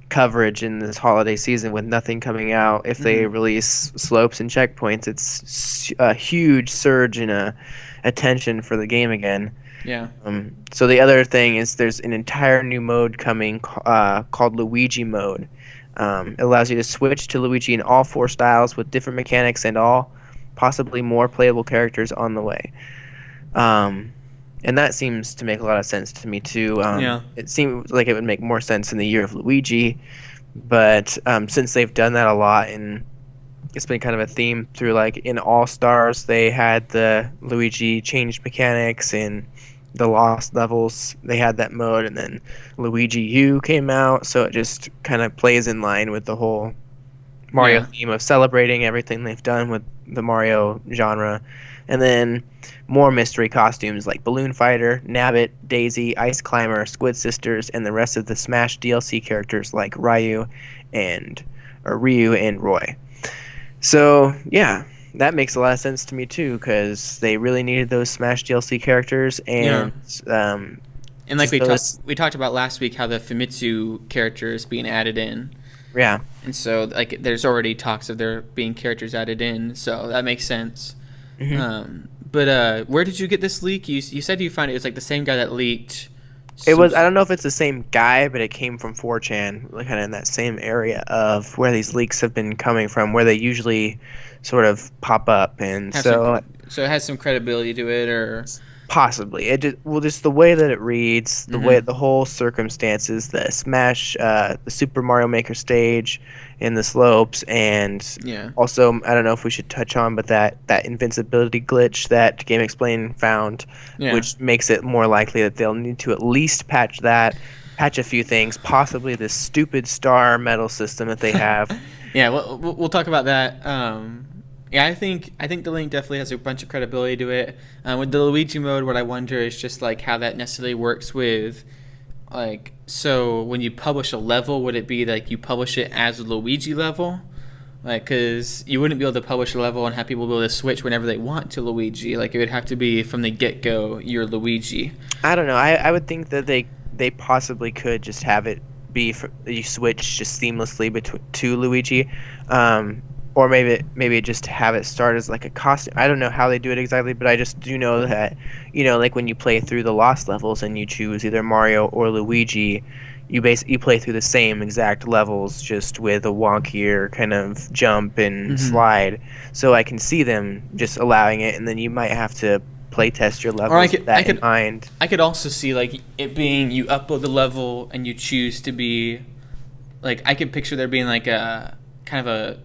coverage in this holiday season with nothing coming out. If they Hmm. release slopes and checkpoints, it's a huge surge in attention for the game again. Yeah. So the other thing is there's an entire new mode coming called Luigi mode. It allows you to switch to Luigi in all four styles with different mechanics and all possibly more playable characters on the way. Um, and that seems to make a lot of sense to me too. Yeah. It seems like it would make more sense in the year of Luigi, but since they've done that a lot and it's been kind of a theme through like in All Stars they had the Luigi changed mechanics and the lost levels they had that mode, and then Luigi U came out, so it just kind of plays in line with the whole Mario Yeah. theme of celebrating everything they've done with the Mario genre. And then more mystery costumes like Balloon Fighter, Nabbit, Daisy, Ice Climber, Squid Sisters, and the rest of the Smash DLC characters like and Ryu and Roy. So yeah, that makes a lot of sense to me too, because they really needed those Smash DLC characters, Yeah. and And like just those. we talked about last week how the Famitsu character is being added in. Yeah. And so like there's already talks of there being characters added in, so that makes sense. hmm But where did you get this leak? You said you found it was like the same guy that leaked It some. was. I don't know if it's the same guy, but it came from 4chan, like kind of in that same area of where these leaks have been coming from, where they usually sort of pop up, and Have some, so so it has some credibility to it, or. possibly it just, well, just the way that it reads, the way Hmm. the whole circumstances, the Smash, the Super Mario Maker stage, in the slopes, and Yeah. also I don't know if we should touch on, but that invincibility glitch that Game Explain found, Yeah. which makes it more likely that they'll need to at least patch a few things, possibly this stupid star medal system that they have. Yeah, we'll talk about that. Yeah, I think the link definitely has a bunch of credibility to it. With the Luigi mode, what I wonder is just like how that necessarily works with, like, so when you publish a level, would it be like you publish it as a Luigi level? Like, because you wouldn't be able to publish a level and have people be able to switch whenever they want to Luigi. Like, it would have to be from the get go, you're Luigi. I don't know. I would think that they possibly could just have it be you switch just seamlessly between to Luigi, or maybe just have it start as like a costume. I don't know how they do it exactly, but I just do know that like when you play through the lost levels and you choose either Mario or Luigi, you play through the same exact levels just with a wonkier kind of jump and Hmm. slide. So I can see them just allowing it, and then you might have to play test your Or levels with that in mind. I could also see like it being you upload the level and you choose to be like I could picture there being like a kind of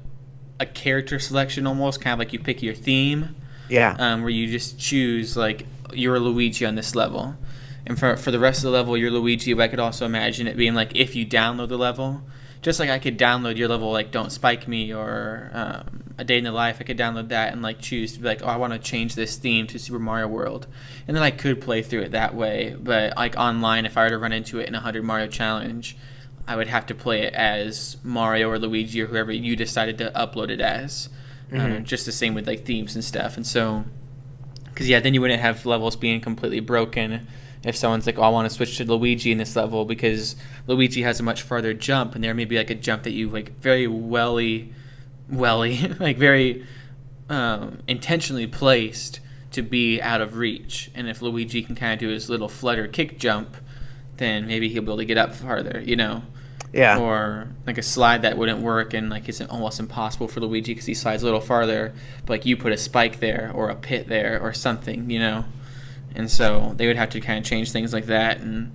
a character selection almost kind of like you pick your theme, Yeah. where you just choose like you're a Luigi on this level, and for the rest of the level you're Luigi. But I could also imagine it being like if you download the level, just like I could download your level like Don't Spike Me or A Day in the Life. I could download that and like choose to be like, oh, I want to change this theme to Super Mario World, and then I could play through it that way. But like online, if I were to run into it in 100 Mario Challenge, I would have to play it as Mario or Luigi or whoever you decided to upload it as. hmm Just the same with like themes and stuff. And so, because yeah, then you wouldn't have levels being completely broken if someone's like, oh, I want to switch to Luigi in this level because Luigi has a much farther jump, and there may be like a jump that you like very like very intentionally placed to be out of reach. And if Luigi can kind of do his little flutter kick jump, then maybe he'll be able to get up farther. Yeah. Or like a slide that wouldn't work and like it's almost impossible for Luigi because he slides a little farther, but like you put a spike there or a pit there or something. And so they would have to kind of change things like that. And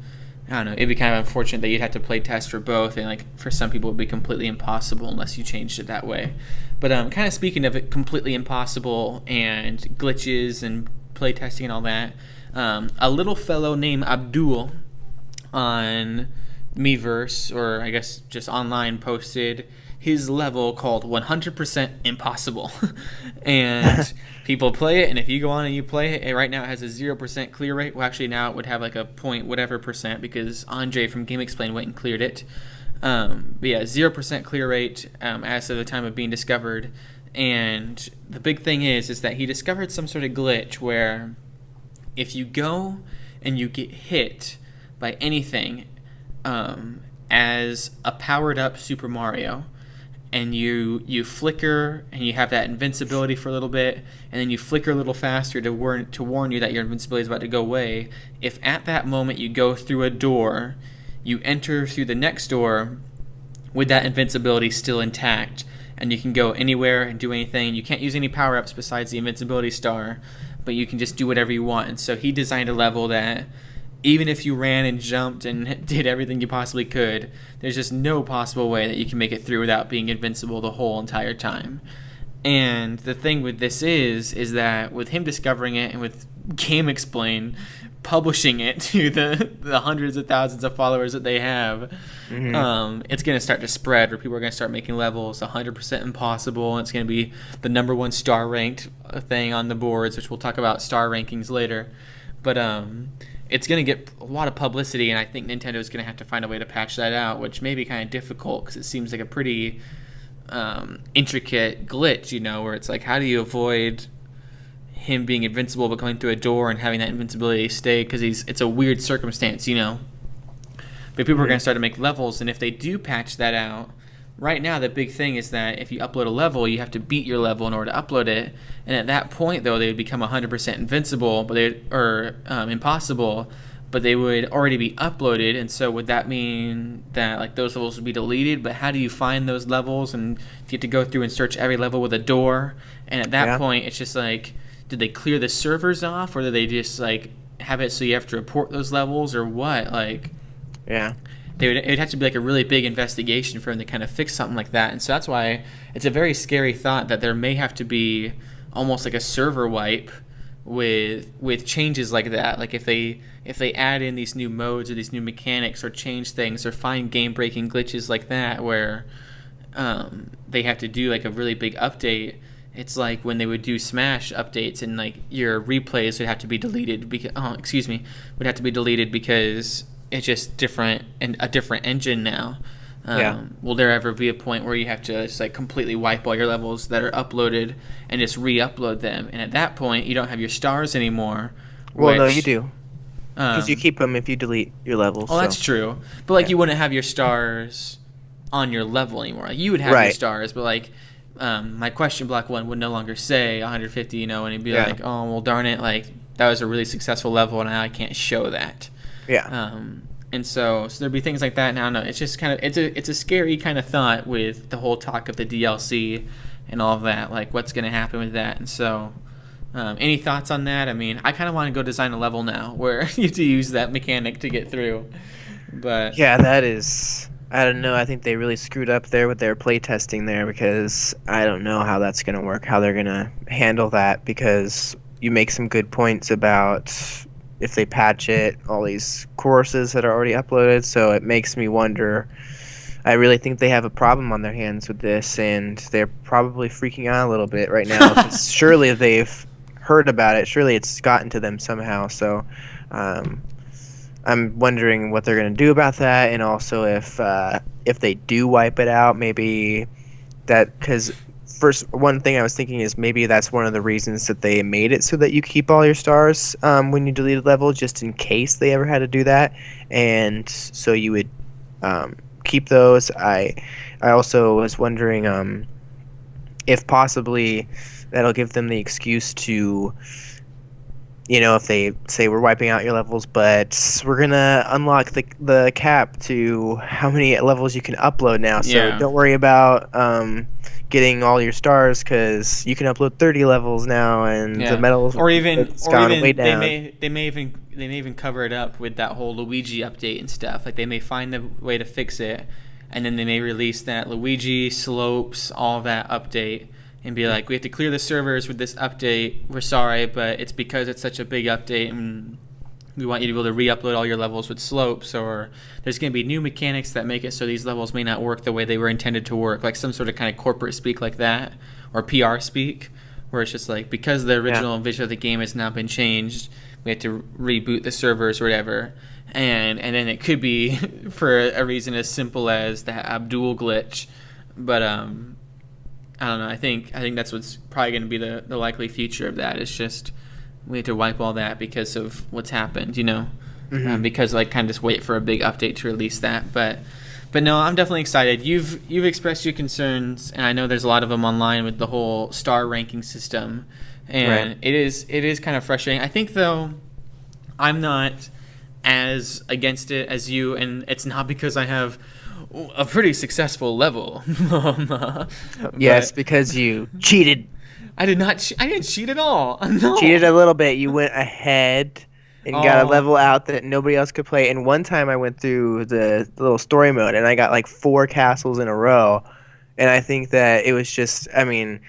I don't know. It'd be kind of unfortunate that you'd have to play test for both, and like for some people, it'd be completely impossible unless you changed it that way. But kind of speaking of it, completely impossible and glitches and play testing and all that, a little fellow named Abdul on Miiverse, or I guess just online, posted his level called 100% Impossible. And people play it, and if you go on and you play it, right now it has a 0% clear rate. Well, actually, now it would have like a point whatever percent because Andre from Game Explain went and cleared it. But yeah, 0% clear rate as of the time of being discovered. And the big thing is that he discovered some sort of glitch where if you go and you get hit by anything as a powered up Super Mario, and you flicker and you have that invincibility for a little bit, and then you flicker a little faster to warn you that your invincibility is about to go away. If at that moment you go through a door, you enter through the next door with that invincibility still intact, and you can go anywhere and do anything. You can't use any power-ups besides the invincibility star, but you can just do whatever you want. And so he designed a level that even if you ran and jumped and did everything you possibly could, there's just no possible way that you can make it through without being invincible the whole entire time. And the thing with this is that with him discovering it and with Game Explain publishing it to the hundreds of thousands of followers that they have, it's going to start to spread where people are going to start making levels 100% impossible, and it's going to be the number one star ranked thing on the boards, which we'll talk about star rankings later. But it's going to get a lot of publicity, and I think Nintendo is going to have to find a way to patch that out, which may be kind of difficult because it seems like a pretty intricate glitch, where it's like, how do you avoid him being invincible but going through a door and having that invincibility stay, because it's a weird circumstance, But people are going to start to make levels, and if they do patch that out, right now the big thing is that if you upload a level, you have to beat your level in order to upload it, and at that point, though, they would become 100% invincible, impossible, but they would already be uploaded. And so would that mean that like those levels would be deleted? But how do you find those levels? And you have to go through and search every level with a door, and at that point, it's just like, did they clear the servers off, or did they just like have it so you have to report those levels, or what? Like, it'd have to be like a really big investigation for them to kind of fix something like that. And so that's why it's a very scary thought that there may have to be almost like a server wipe with changes like that. Like if they add in these new modes or these new mechanics or change things or find game breaking glitches like that where they have to do like a really big update. It's like when they would do Smash updates and like your replays would have to be deleted because it's just different and a different engine now. Will there ever be a point where you have to just like completely wipe all your levels that are uploaded and just re-upload them? And at that point, you don't have your stars anymore. Well, no, you do, because you keep them if you delete your levels. Oh, that's true. But like you wouldn't have your stars on your level anymore. Like, you would have your stars, but like my question block one would no longer say 150, and it'd be like, oh well, darn it, like that was a really successful level, and now I can't show that. And so there'd be things like that. Now, no, it's just kind of it's a scary kind of thought with the whole talk of the DLC and all of that, like what's going to happen with that. And so, any thoughts on that? I mean, I kind of want to go design a level now where you have to use that mechanic to get through. But yeah, that is, I don't know. I think they really screwed up there with their playtesting there, because I don't know how that's going to work, how they're going to handle that, because you make some good points about if they patch it, all these courses that are already uploaded. So it makes me wonder. I really think they have a problem on their hands with this, and they're probably freaking out a little bit right now. 'Cause surely they've heard about it. Surely it's gotten to them somehow. So I'm wondering what they're going to do about that, and also if they do wipe it out, maybe that, because first, one thing I was thinking is maybe that's one of the reasons that they made it so that you keep all your stars when you delete a level, just in case they ever had to do that, and so you would keep those. I also was wondering if possibly that'll give them the excuse to if they say we're wiping out your levels, but we're gonna unlock the cap to how many levels you can upload now. So Yeah. don't worry about getting all your stars because you can upload 30 levels now, and the Yeah, medals or even it's or gone way even down. they may even cover it up with that whole Luigi update and stuff. Like they may find the way to fix it, and then they may release that Luigi slopes all that update and be like, we have to clear the servers with this update. We're sorry, but it's because it's such a big update and we want you to be able to re-upload all your levels with slopes, or there's going to be new mechanics that make it so these levels may not work the way they were intended to work, like some sort of kind of corporate speak like that, or PR speak, where it's just like, because the Yeah. original vision of the game has now been changed, we have to reboot the servers or whatever. And then it could be for a reason as simple as that Abdul glitch. But I don't know. I think that's what's probably going to be the likely future of that. It's just we have to wipe all that because of what's happened, Hmm. because like kind of just wait for a big update to release that. But no, I'm definitely excited. You've expressed your concerns, and I know there's a lot of them online with the whole star ranking system, Right. and it is kind of frustrating. I think though, I'm not as against it as you, and it's not because I have a pretty successful level. Yes, But because you cheated. I did not. I didn't cheat at all. Cheated No. a little bit. You went ahead and got a Oh, level out that nobody else could play. And one time I went through the little story mode and I got like 4 castles in a row. And I think that it was just, I mean,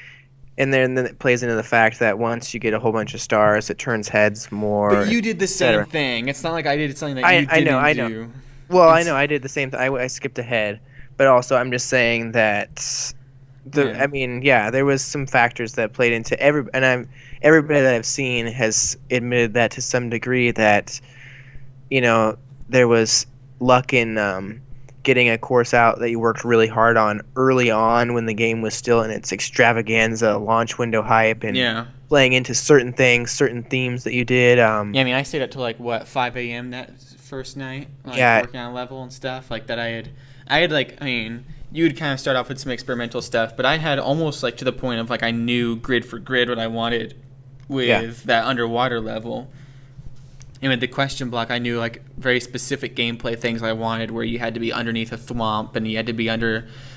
and then it plays into the fact that once you get a whole bunch of stars, it turns heads but more, you did the same etc. thing. It's not like I did something that I you I know didn't I know. do. Well, I It's know I did the same thing. I skipped ahead, but also I'm just saying that yeah, I mean, yeah, there was some factors that played into everybody that I've seen has admitted that to some degree that you know there was luck in getting a course out that you worked really hard on early on when the game was still in its extravaganza launch window hype and yeah, playing into certain things, certain themes that you did. yeah. I mean, I stayed up till like what 5 a.m. that first night, like Yeah, working on a level and stuff like that. I had like, I mean, you would kind of start off with some experimental stuff, but I had almost like to the point of like I knew grid for grid what I wanted yeah, with that underwater level. And with the question block, I knew like very specific gameplay things I wanted, where you had to be underneath a thwomp and you had to be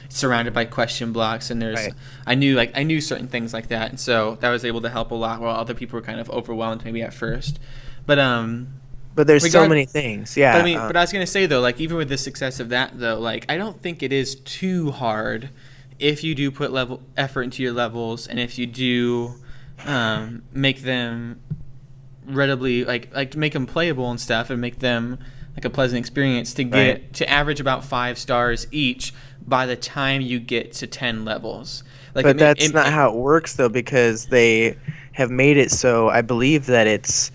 surrounded by question blocks. And right. I knew certain things like that, and so that was able to help a lot. While other people were kind of overwhelmed maybe at first, but But there's so regard. many things. But I Yeah, mean, but I was gonna say though, like even with the success of that though, like I don't think it is too hard if you do put level effort into your levels, and if you do make them readably like make them playable and stuff, and make them like a pleasant experience to right. get to average about 5 stars each by the time you get to 10 levels. Like But that's not how it works though, because they have made it so I believe that it's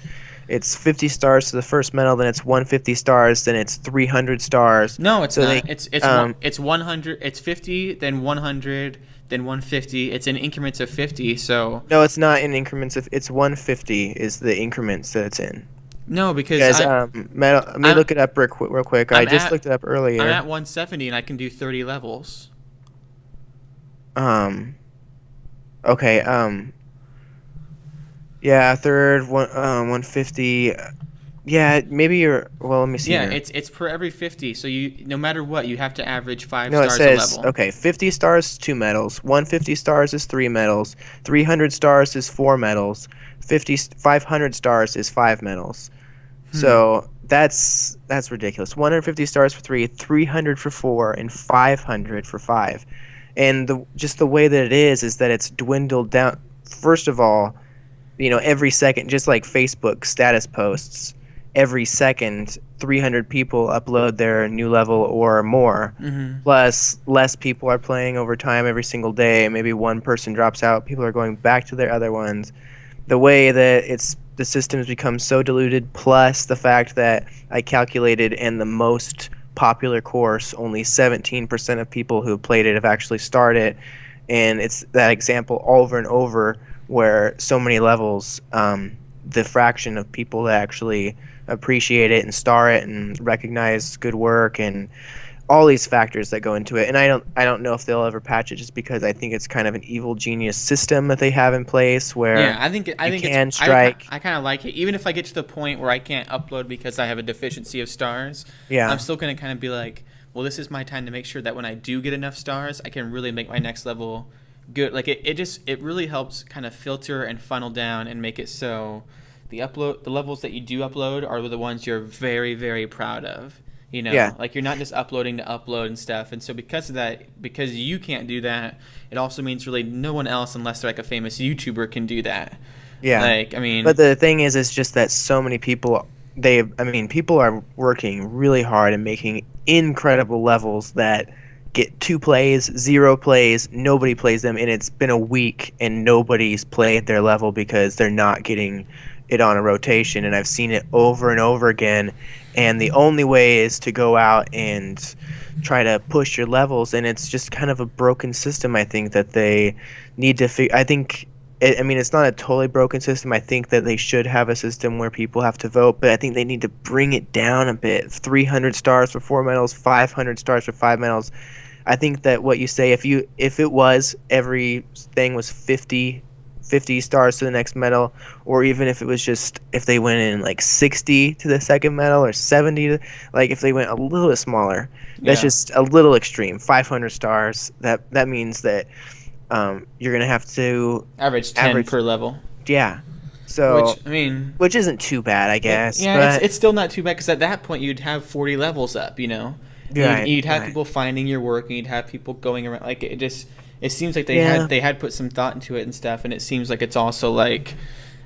50 stars to the first medal, then it's 150 stars, then it's 300 stars. no, it's So they not. It's 100. It's 50, then 100, then 150. It's in increments of 50. So no, it's not in increments of it's 150 is the increments that it's in. no, because Guys, let me I'm look it up real quick. I I'm just at looked it up I'm earlier. at 170 and I can do 30 levels. Um, okay, yeah, third one 150. Yeah, maybe you're well, let me see Yeah, here. it's per every 50. So you no matter what, you have to average five No, it stars a says level. okay, 50 stars is 2 medals, 150 stars is 3 medals, 300 stars is 4 medals, 500 stars is 5 medals. Hmm. So that's ridiculous. 150 stars for 3, 300 for 4, and 500 for 5. And just the way that it is that it's dwindled down. First of all, every second, just like Facebook status posts, every second 300 people upload their new level or more. Mm-hmm. Plus, less people are playing over time every single day. Maybe one person drops out. People are going back to their other ones. The way that the system's become so diluted, plus the fact that I calculated in the most popular course, only 17% of people who played it have actually started, and it's that example over and over where so many levels, the fraction of people that actually appreciate it and star it and recognize good work and all these factors that go into it, and I don't know if they'll ever patch it, just because I think it's kind of an evil genius system that they have in place Yeah, where I you think it's can strike. I kind of like it. Even if I get to the point where I can't upload because I have a deficiency of stars, I'm Yeah, still gonna kind of be like, well, this is my time to make sure that when I do get enough stars, I can really make my next level good. Like it really helps kind of filter and funnel down and make it so the levels that you do upload are the ones you're very, very proud of. You yeah, know, like you're not just uploading to upload and stuff. And so because of that, because you can't do that, it also means really no one else, unless they're like a famous YouTuber, can do that. yeah. Like, I But mean, the thing is, it's just that so many people, I mean, people are working really hard and making incredible levels that get 2 plays, 0 plays, nobody plays them, and it's been a week and nobody's played their level because they're not getting it on a rotation. And I've seen it over and over again. And the only way is to go out and try to push your levels, and it's just kind of a broken system. I think that they need to figure. I think I mean, it's not a totally broken system. I think that they should have a system where people have to vote, but I think they need to bring it down a bit. 300 stars for 4 medals, 500 stars for 5 medals. I think that what you say, if it was everything was 50 stars to the next medal, or even if it was just if they went in like 60 to the second medal or 70 to, like if they went a little bit smaller, that's yeah, just a little extreme. 500 stars. That means that you're gonna have to average 10 average, per level. yeah. Which, So, I mean, which isn't too bad, I guess. yeah, But it's still not too bad because at that point you'd have 40 levels up, you know, and right, you'd have right, people finding your work, and you'd have people going around. Like it seems like yeah, they had put some thought into it and stuff, and it seems like it's also like,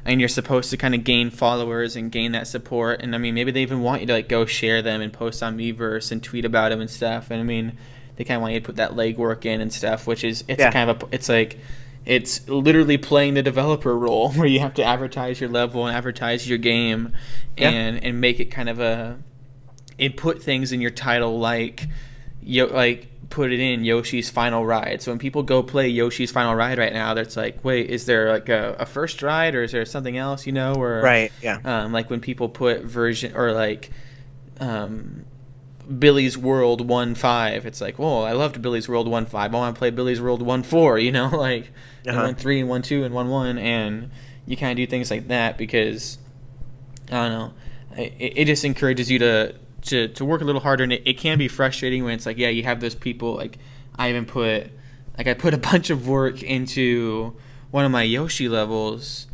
and you're supposed to kind of gain followers and gain that support, and I mean maybe they even want you to like go share them and post on Meverse and tweet about them and stuff, and I mean they kind of want you to put that legwork in and stuff, which is it's yeah, kind of it's like it's literally playing the developer role where you have to advertise your level and advertise your game yeah, and make it kind of a and put things in your title like like put it in Yoshi's Final Ride. So when people go play Yoshi's Final Ride right now, that's like, wait, is there like a first ride, or is there something else, you know? Or right, yeah, like when people put version or like um, Billy's World 1.5, it's like, oh, I loved Billy's World 1.5. I want to play Billy's World 1.4, you know, like and uh-huh, 1.3 and 1.2 and 1.1, and you kind of do things like that because I don't know, it just encourages you to work a little harder, and it can be frustrating when it's like, yeah, you have those people like I put a bunch of work into one of my Yoshi levels,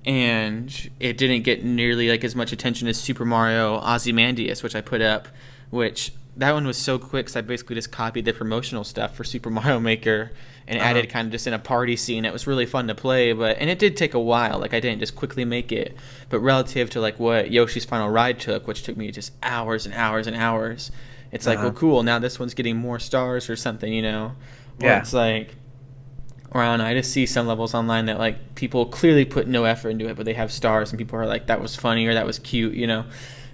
and it didn't get nearly like as much attention as Super Mario Ozymandias, which I put up, which that one was so quick, so I basically just copied the promotional stuff for Super Mario Maker and uh-huh, added kind of just in a party scene. It was really fun to play, and it did take a while. Like I didn't just quickly make it, but relative to like what Yoshi's Final Ride took, which took me just hours and hours and hours, it's like, well, uh-huh, cool. Now this one's getting more stars or something, you know, or yeah, it's like, or I don't know. I just see some levels online that like people clearly put no effort into it, but they have stars, and people are like, that was funny or that was cute, you know.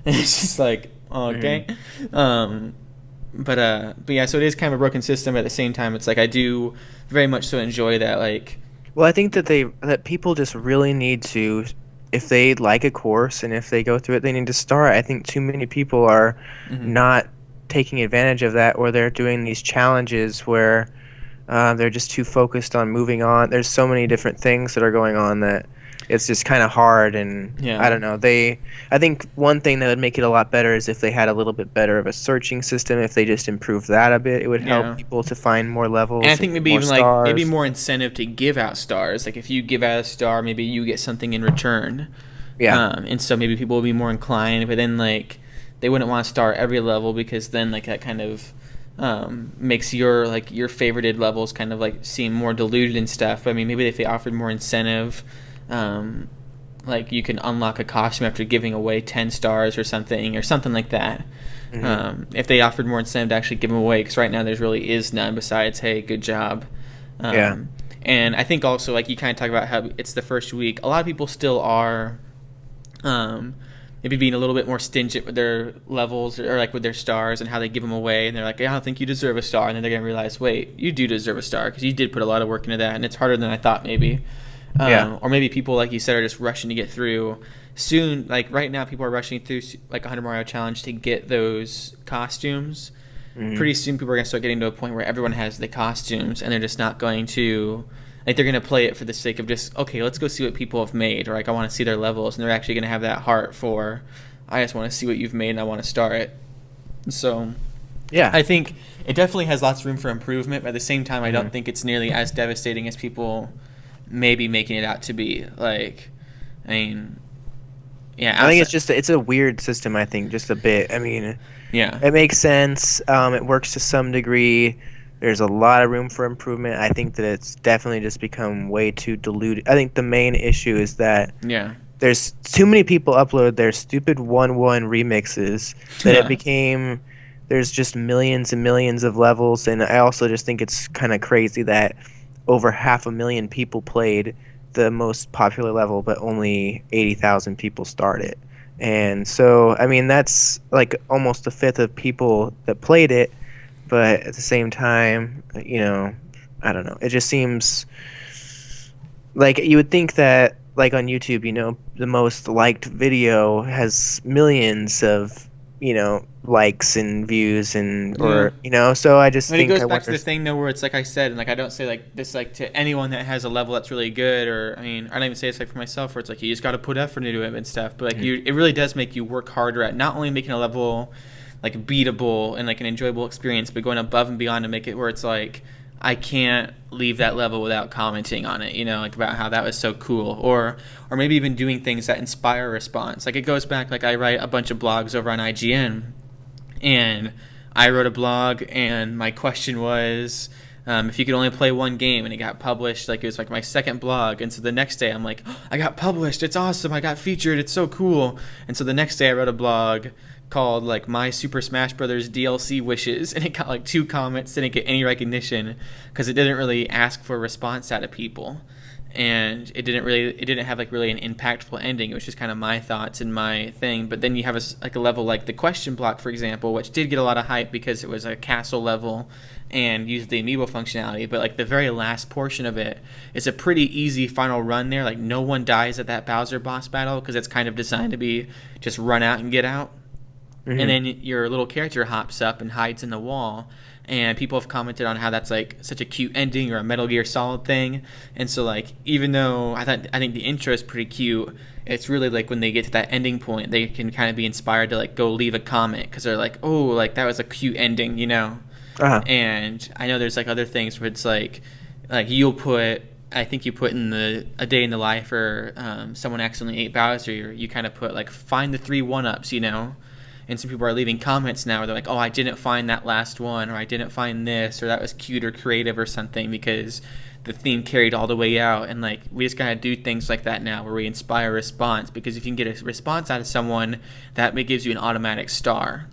And it's just like, oh, okay. But yeah, so it is kind of a broken system. At the same time, it's like I do very much so enjoy that. Like, Well, I think that that people just really need to, if they like a course and if they go through it, they need to start. I think too many people are mhm. not taking advantage of that, or they're doing these challenges where they're just too focused on moving on. There's so many different things that are going on that it's just kind of hard. And I Yeah, don't know. I think one thing that would make it a lot better is if they had a little bit better of a searching system. If they just improved that a bit, it would help yeah. people to find more And I levels and think get maybe more even like maybe stars. more incentive to give out stars. Like if you give out a star, maybe you get something in return. Yeah. And so maybe people will be more inclined. But then like they wouldn't want to star every level because then like that kind of makes your like your favorited levels kind of like seem more diluted and stuff. But I mean, maybe if they offered more incentive, um, like you can unlock a costume after giving away 10 stars or something like that. Hmm. If they offered more incentive to actually give them away, because right now there's really is none besides, hey, good job. Yeah. Um, and I think also like you kind of talk about how it's the first week. A lot of people still are um, maybe being a little bit more stingent with their levels or like with their stars and how they give them away. And they're like, yeah, I don't think you deserve a star. And then they're going to realize, wait, you do deserve a star because you did put a lot of work into that. And it's harder than I thought maybe. Yeah. Or maybe people, like you said, are just rushing to get through. soon, like right now, people are rushing through like 100 Mario Challenge to get those costumes. Pretty soon, people are gonna start getting to a point where everyone has the costumes, and they're just not going to. Like they're gonna play it for the sake of just okay, let's go see what people have made, or like I want to see their levels, and they're actually gonna have that heart for, I just want to see what you've made and I want to start it. So, Yeah. I think it definitely has lots of room for improvement, but at the same time, I don't think it's nearly as devastating as people may be making it out to be. Like, I mean, yeah, I think it's a weird system. I think just a bit. I mean, yeah, it makes sense. It works to some degree. There's a lot of room for improvement. I think that it's definitely just become way too diluted. I think the main issue is that yeah, there's too many people upload their stupid 1-1 remixes that it became. There's just millions and millions of levels, and I also just think it's kind of crazy that over 500,000 people played the most popular level, but only 80,000 people started. And so, I mean, that's like almost a fifth of people that played it. But at the same time, I don't know. It just seems like you would think that, like on YouTube, the most liked video has millions of, likes and views so I just But it think goes back to the thing though, where it's like I said, and like I don't say like this like to anyone that has a level that's really good, or I mean I don't even say it's like for myself, where it's like you just got to put effort into it and stuff. But like it really does make you work harder at not only making a level like beatable and like an enjoyable experience, but going above and beyond to make it where it's like I can't leave that level without commenting on it, like about how that was so cool, or maybe even doing things that inspire a response. Like it goes back, like I write a bunch of blogs over on IGN, and I wrote a blog, and my question was, if you could only play one game, and it got published, like it was like my second blog, and so the next day I'm like, oh, I got published, it's awesome, I got featured, it's so cool, and so the next day I wrote a blog called like my Super Smash Brothers DLC wishes, and it got like 2 comments, didn't get any recognition because it didn't really ask for a response out of people, and it didn't have like really an impactful ending. It was just kind of my thoughts and my thing. But then you have a level like the question block, for example, which did get a lot of hype because it was a castle level and used the amiibo functionality, but like the very last portion of it is a pretty easy final run there. Like no one dies at that Bowser boss battle because it's kind of designed to be just run out and get out. And then your little character hops up and hides in the wall, and people have commented on how that's like such a cute ending or a Metal Gear Solid thing. And so like even though I think the intro is pretty cute, it's really like when they get to that ending point, they can kind of be inspired to like go leave a comment because they're like, oh, like that was a cute ending, And I know there's like other things where it's like you'll put. I think you put in a day in the life, or someone accidentally ate Bowser, or you kind of put like find the 3 1-ups, And some people are leaving comments now where they're like, oh, I didn't find that last one, or I didn't find this, or that was cute or creative or something because the theme carried all the way out. And like we just gotta do things like that now where we inspire a response, because if you can get a response out of someone, that gives you an automatic star.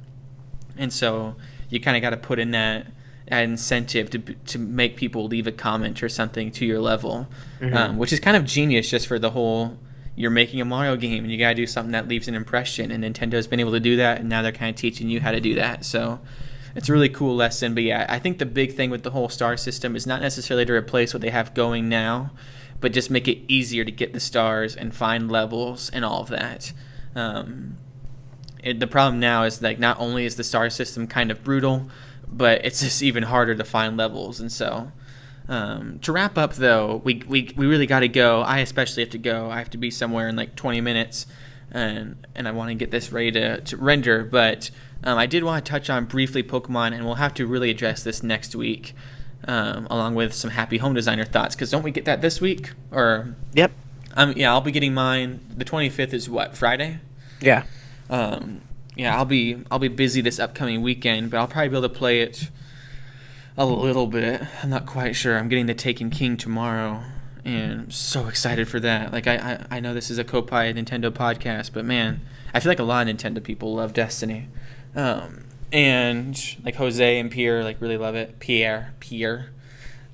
And so you kind of got to put in that incentive to make people leave a comment or something to your level, which is kind of genius just for the whole. You're making a Mario game, and you got to do something that leaves an impression, and Nintendo's been able to do that, and now they're kind of teaching you how to do that. So it's a really cool lesson. But yeah, I think the big thing with the whole star system is not necessarily to replace what they have going now, but just make it easier to get the stars and find levels and all of that. The problem now is like not only is the star system kind of brutal, but it's just even harder to find levels. And so to wrap up, though, we really got to go. I especially have to go. I have to be somewhere in like 20 minutes, and I want to get this ready to render. But I did want to touch on briefly Pokemon, and we'll have to really address this next week, along with some happy home designer thoughts. Because don't we get that this week? Or Yep. Yeah, I'll be getting mine. The 25th is what, Friday? Yeah. Yeah, I'll be busy this upcoming weekend, but I'll probably be able to play it a little bit. I'm not quite sure. I'm getting the Taken King tomorrow, and I'm so excited for that. Like I know this is a Koppai Nintendo podcast, but man, I feel like a lot of Nintendo people love Destiny, and like Jose and Pierre like really love it. Pierre.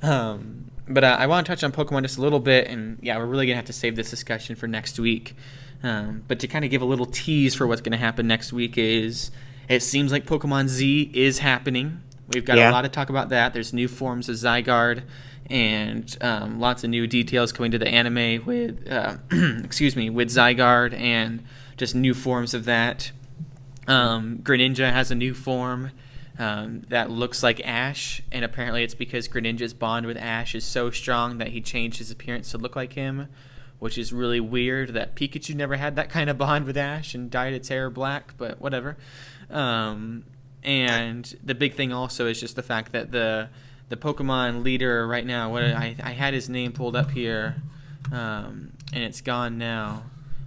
But I want to touch on Pokemon just a little bit, and yeah, we're really gonna have to save this discussion for next week. But to kind of give a little tease for what's gonna happen next week is it seems like Pokemon Z is happening. We've got a lot of talk about that. There's new forms of Zygarde and lots of new details coming to the anime with with Zygarde and just new forms of that. Greninja has a new form that looks like Ash, and apparently it's because Greninja's bond with Ash is so strong that he changed his appearance to look like him, which is really weird that Pikachu never had that kind of bond with Ash and dyed its hair black, but whatever. And the big thing also is just the fact that the Pokemon leader right now, I had his name pulled up here, and it's gone now.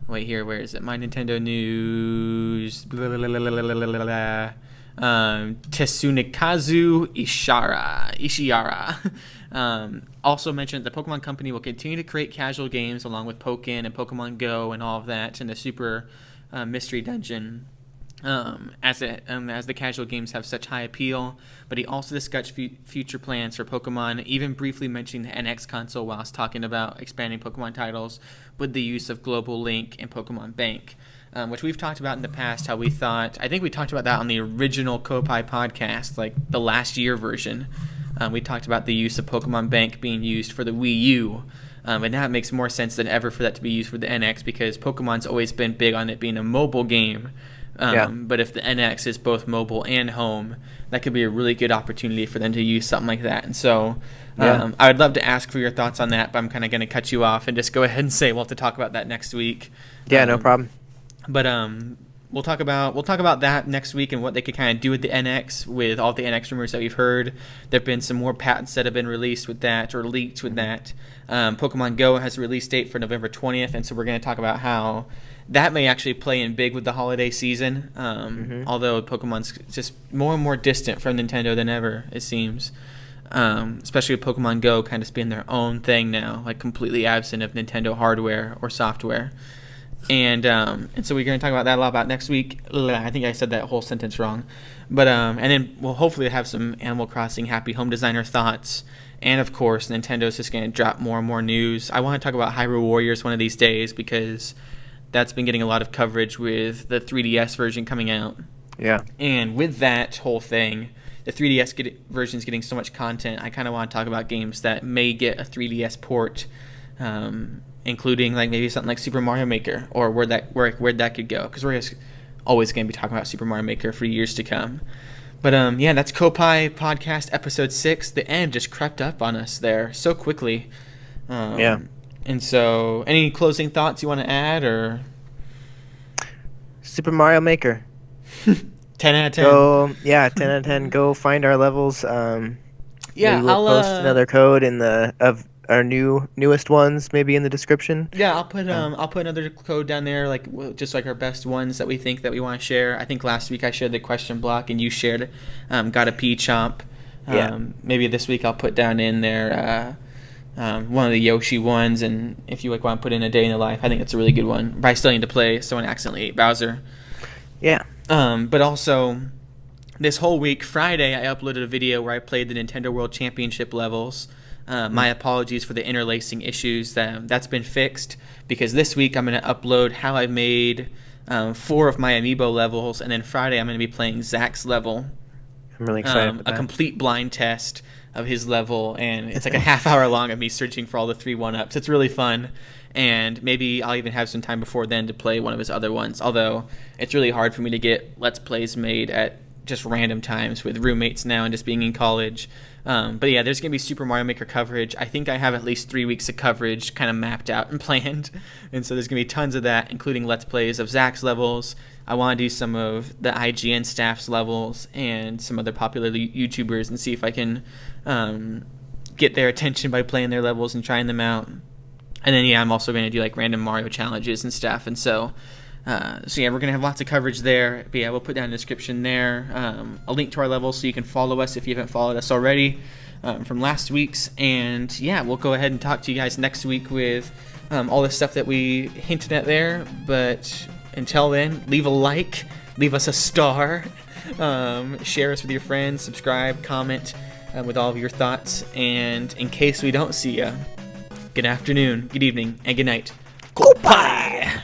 Wait, here, where is it? My Nintendo News. Tsunekazu Ishihara. Also mentioned the Pokemon Company will continue to create casual games along with Pokken and Pokemon Go and all of that in the Super Mystery Dungeon. As the casual games have such high appeal, but he also discussed future plans for Pokemon, even briefly mentioning the NX console whilst talking about expanding Pokemon titles with the use of Global Link and Pokemon Bank, which we've talked about in the past. I think we talked about that on the original Koppai podcast, like the last year version. We talked about the use of Pokemon Bank being used for the Wii U. And now it makes more sense than ever for that to be used for the NX, because Pokemon's always been big on it being a mobile game. But if the NX is both mobile and home, that could be a really good opportunity for them to use something like that. And so I would love to ask for your thoughts on that, but I'm kind of going to cut you off and just go ahead and say we'll have to talk about that next week. Yeah, no problem. But we'll talk about that next week and what they could kind of do with the NX, with all the NX rumors that we've heard. There have been some more patents that have been released with that, or leaked with that. Pokemon Go has a release date for November 20th, and so we're going to talk about how that may actually play in big with the holiday season. Although Pokemon's just more and more distant from Nintendo than ever, it seems. Especially with Pokemon Go kind of being their own thing now, like completely absent of Nintendo hardware or software. And so we're going to talk about that a lot about next week. I think I said that whole sentence wrong. But and then we'll hopefully have some Animal Crossing Happy Home Designer thoughts. And, of course, Nintendo's just going to drop more and more news. I want to talk about Hyrule Warriors one of these days, because that's been getting a lot of coverage with the 3DS version coming out. Yeah. And with that whole thing, the 3DS version is getting so much content, I kind of want to talk about games that may get a 3DS port, including like maybe something like Super Mario Maker, or where that could go, because we're always going to be talking about Super Mario Maker for years to come. But that's Koppai Podcast Episode 6. The end just crept up on us there so quickly. And so, any closing thoughts you want to add, or Super Mario Maker? 10 out of 10. 10 out of 10. Go find our levels. I'll post another code of our newest ones, maybe in the description. Yeah, I'll put another code down there, just like our best ones that we think that we want to share. I think last week I shared the question block, and you shared Got a Pee Chomp. Maybe this week I'll put down in there one of the Yoshi ones, and if you want to put in A Day in the Life, I think that's a really good one. But I still need to play Someone Accidentally Ate Bowser. Yeah. But also, this whole week, Friday, I uploaded a video where I played the Nintendo World Championship levels. My apologies for the interlacing issues. That's been fixed, because this week I'm going to upload how I made 4 of my amiibo levels, and then Friday I'm going to be playing Zach's level. I'm really excited for that. A complete blind test of his level, and it's like a half hour long of me searching for all the 3 1-ups. It's really fun, and maybe I'll even have some time before then to play one of his other ones, although it's really hard for me to get Let's Plays made at just random times with roommates now and just being in college. But yeah, there's going to be Super Mario Maker coverage. I think I have at least 3 weeks of coverage kind of mapped out and planned, and so there's going to be tons of that, including Let's Plays of Zach's levels. I want to do some of the IGN staff's levels and some other popular YouTubers, and see if I can get their attention by playing their levels and trying them out. And then I'm also going to do like random Mario challenges and stuff, and so we're going to have lots of coverage there. But yeah, we'll put down in the description there a link to our levels so you can follow us if you haven't followed us already from last week's. And yeah, we'll go ahead and talk to you guys next week with all the stuff that we hinted at there. But until then, leave a like, leave us a star, share us with your friends, subscribe, comment with all of your thoughts. And in case we don't see you, good afternoon, good evening, and good night. Koppai!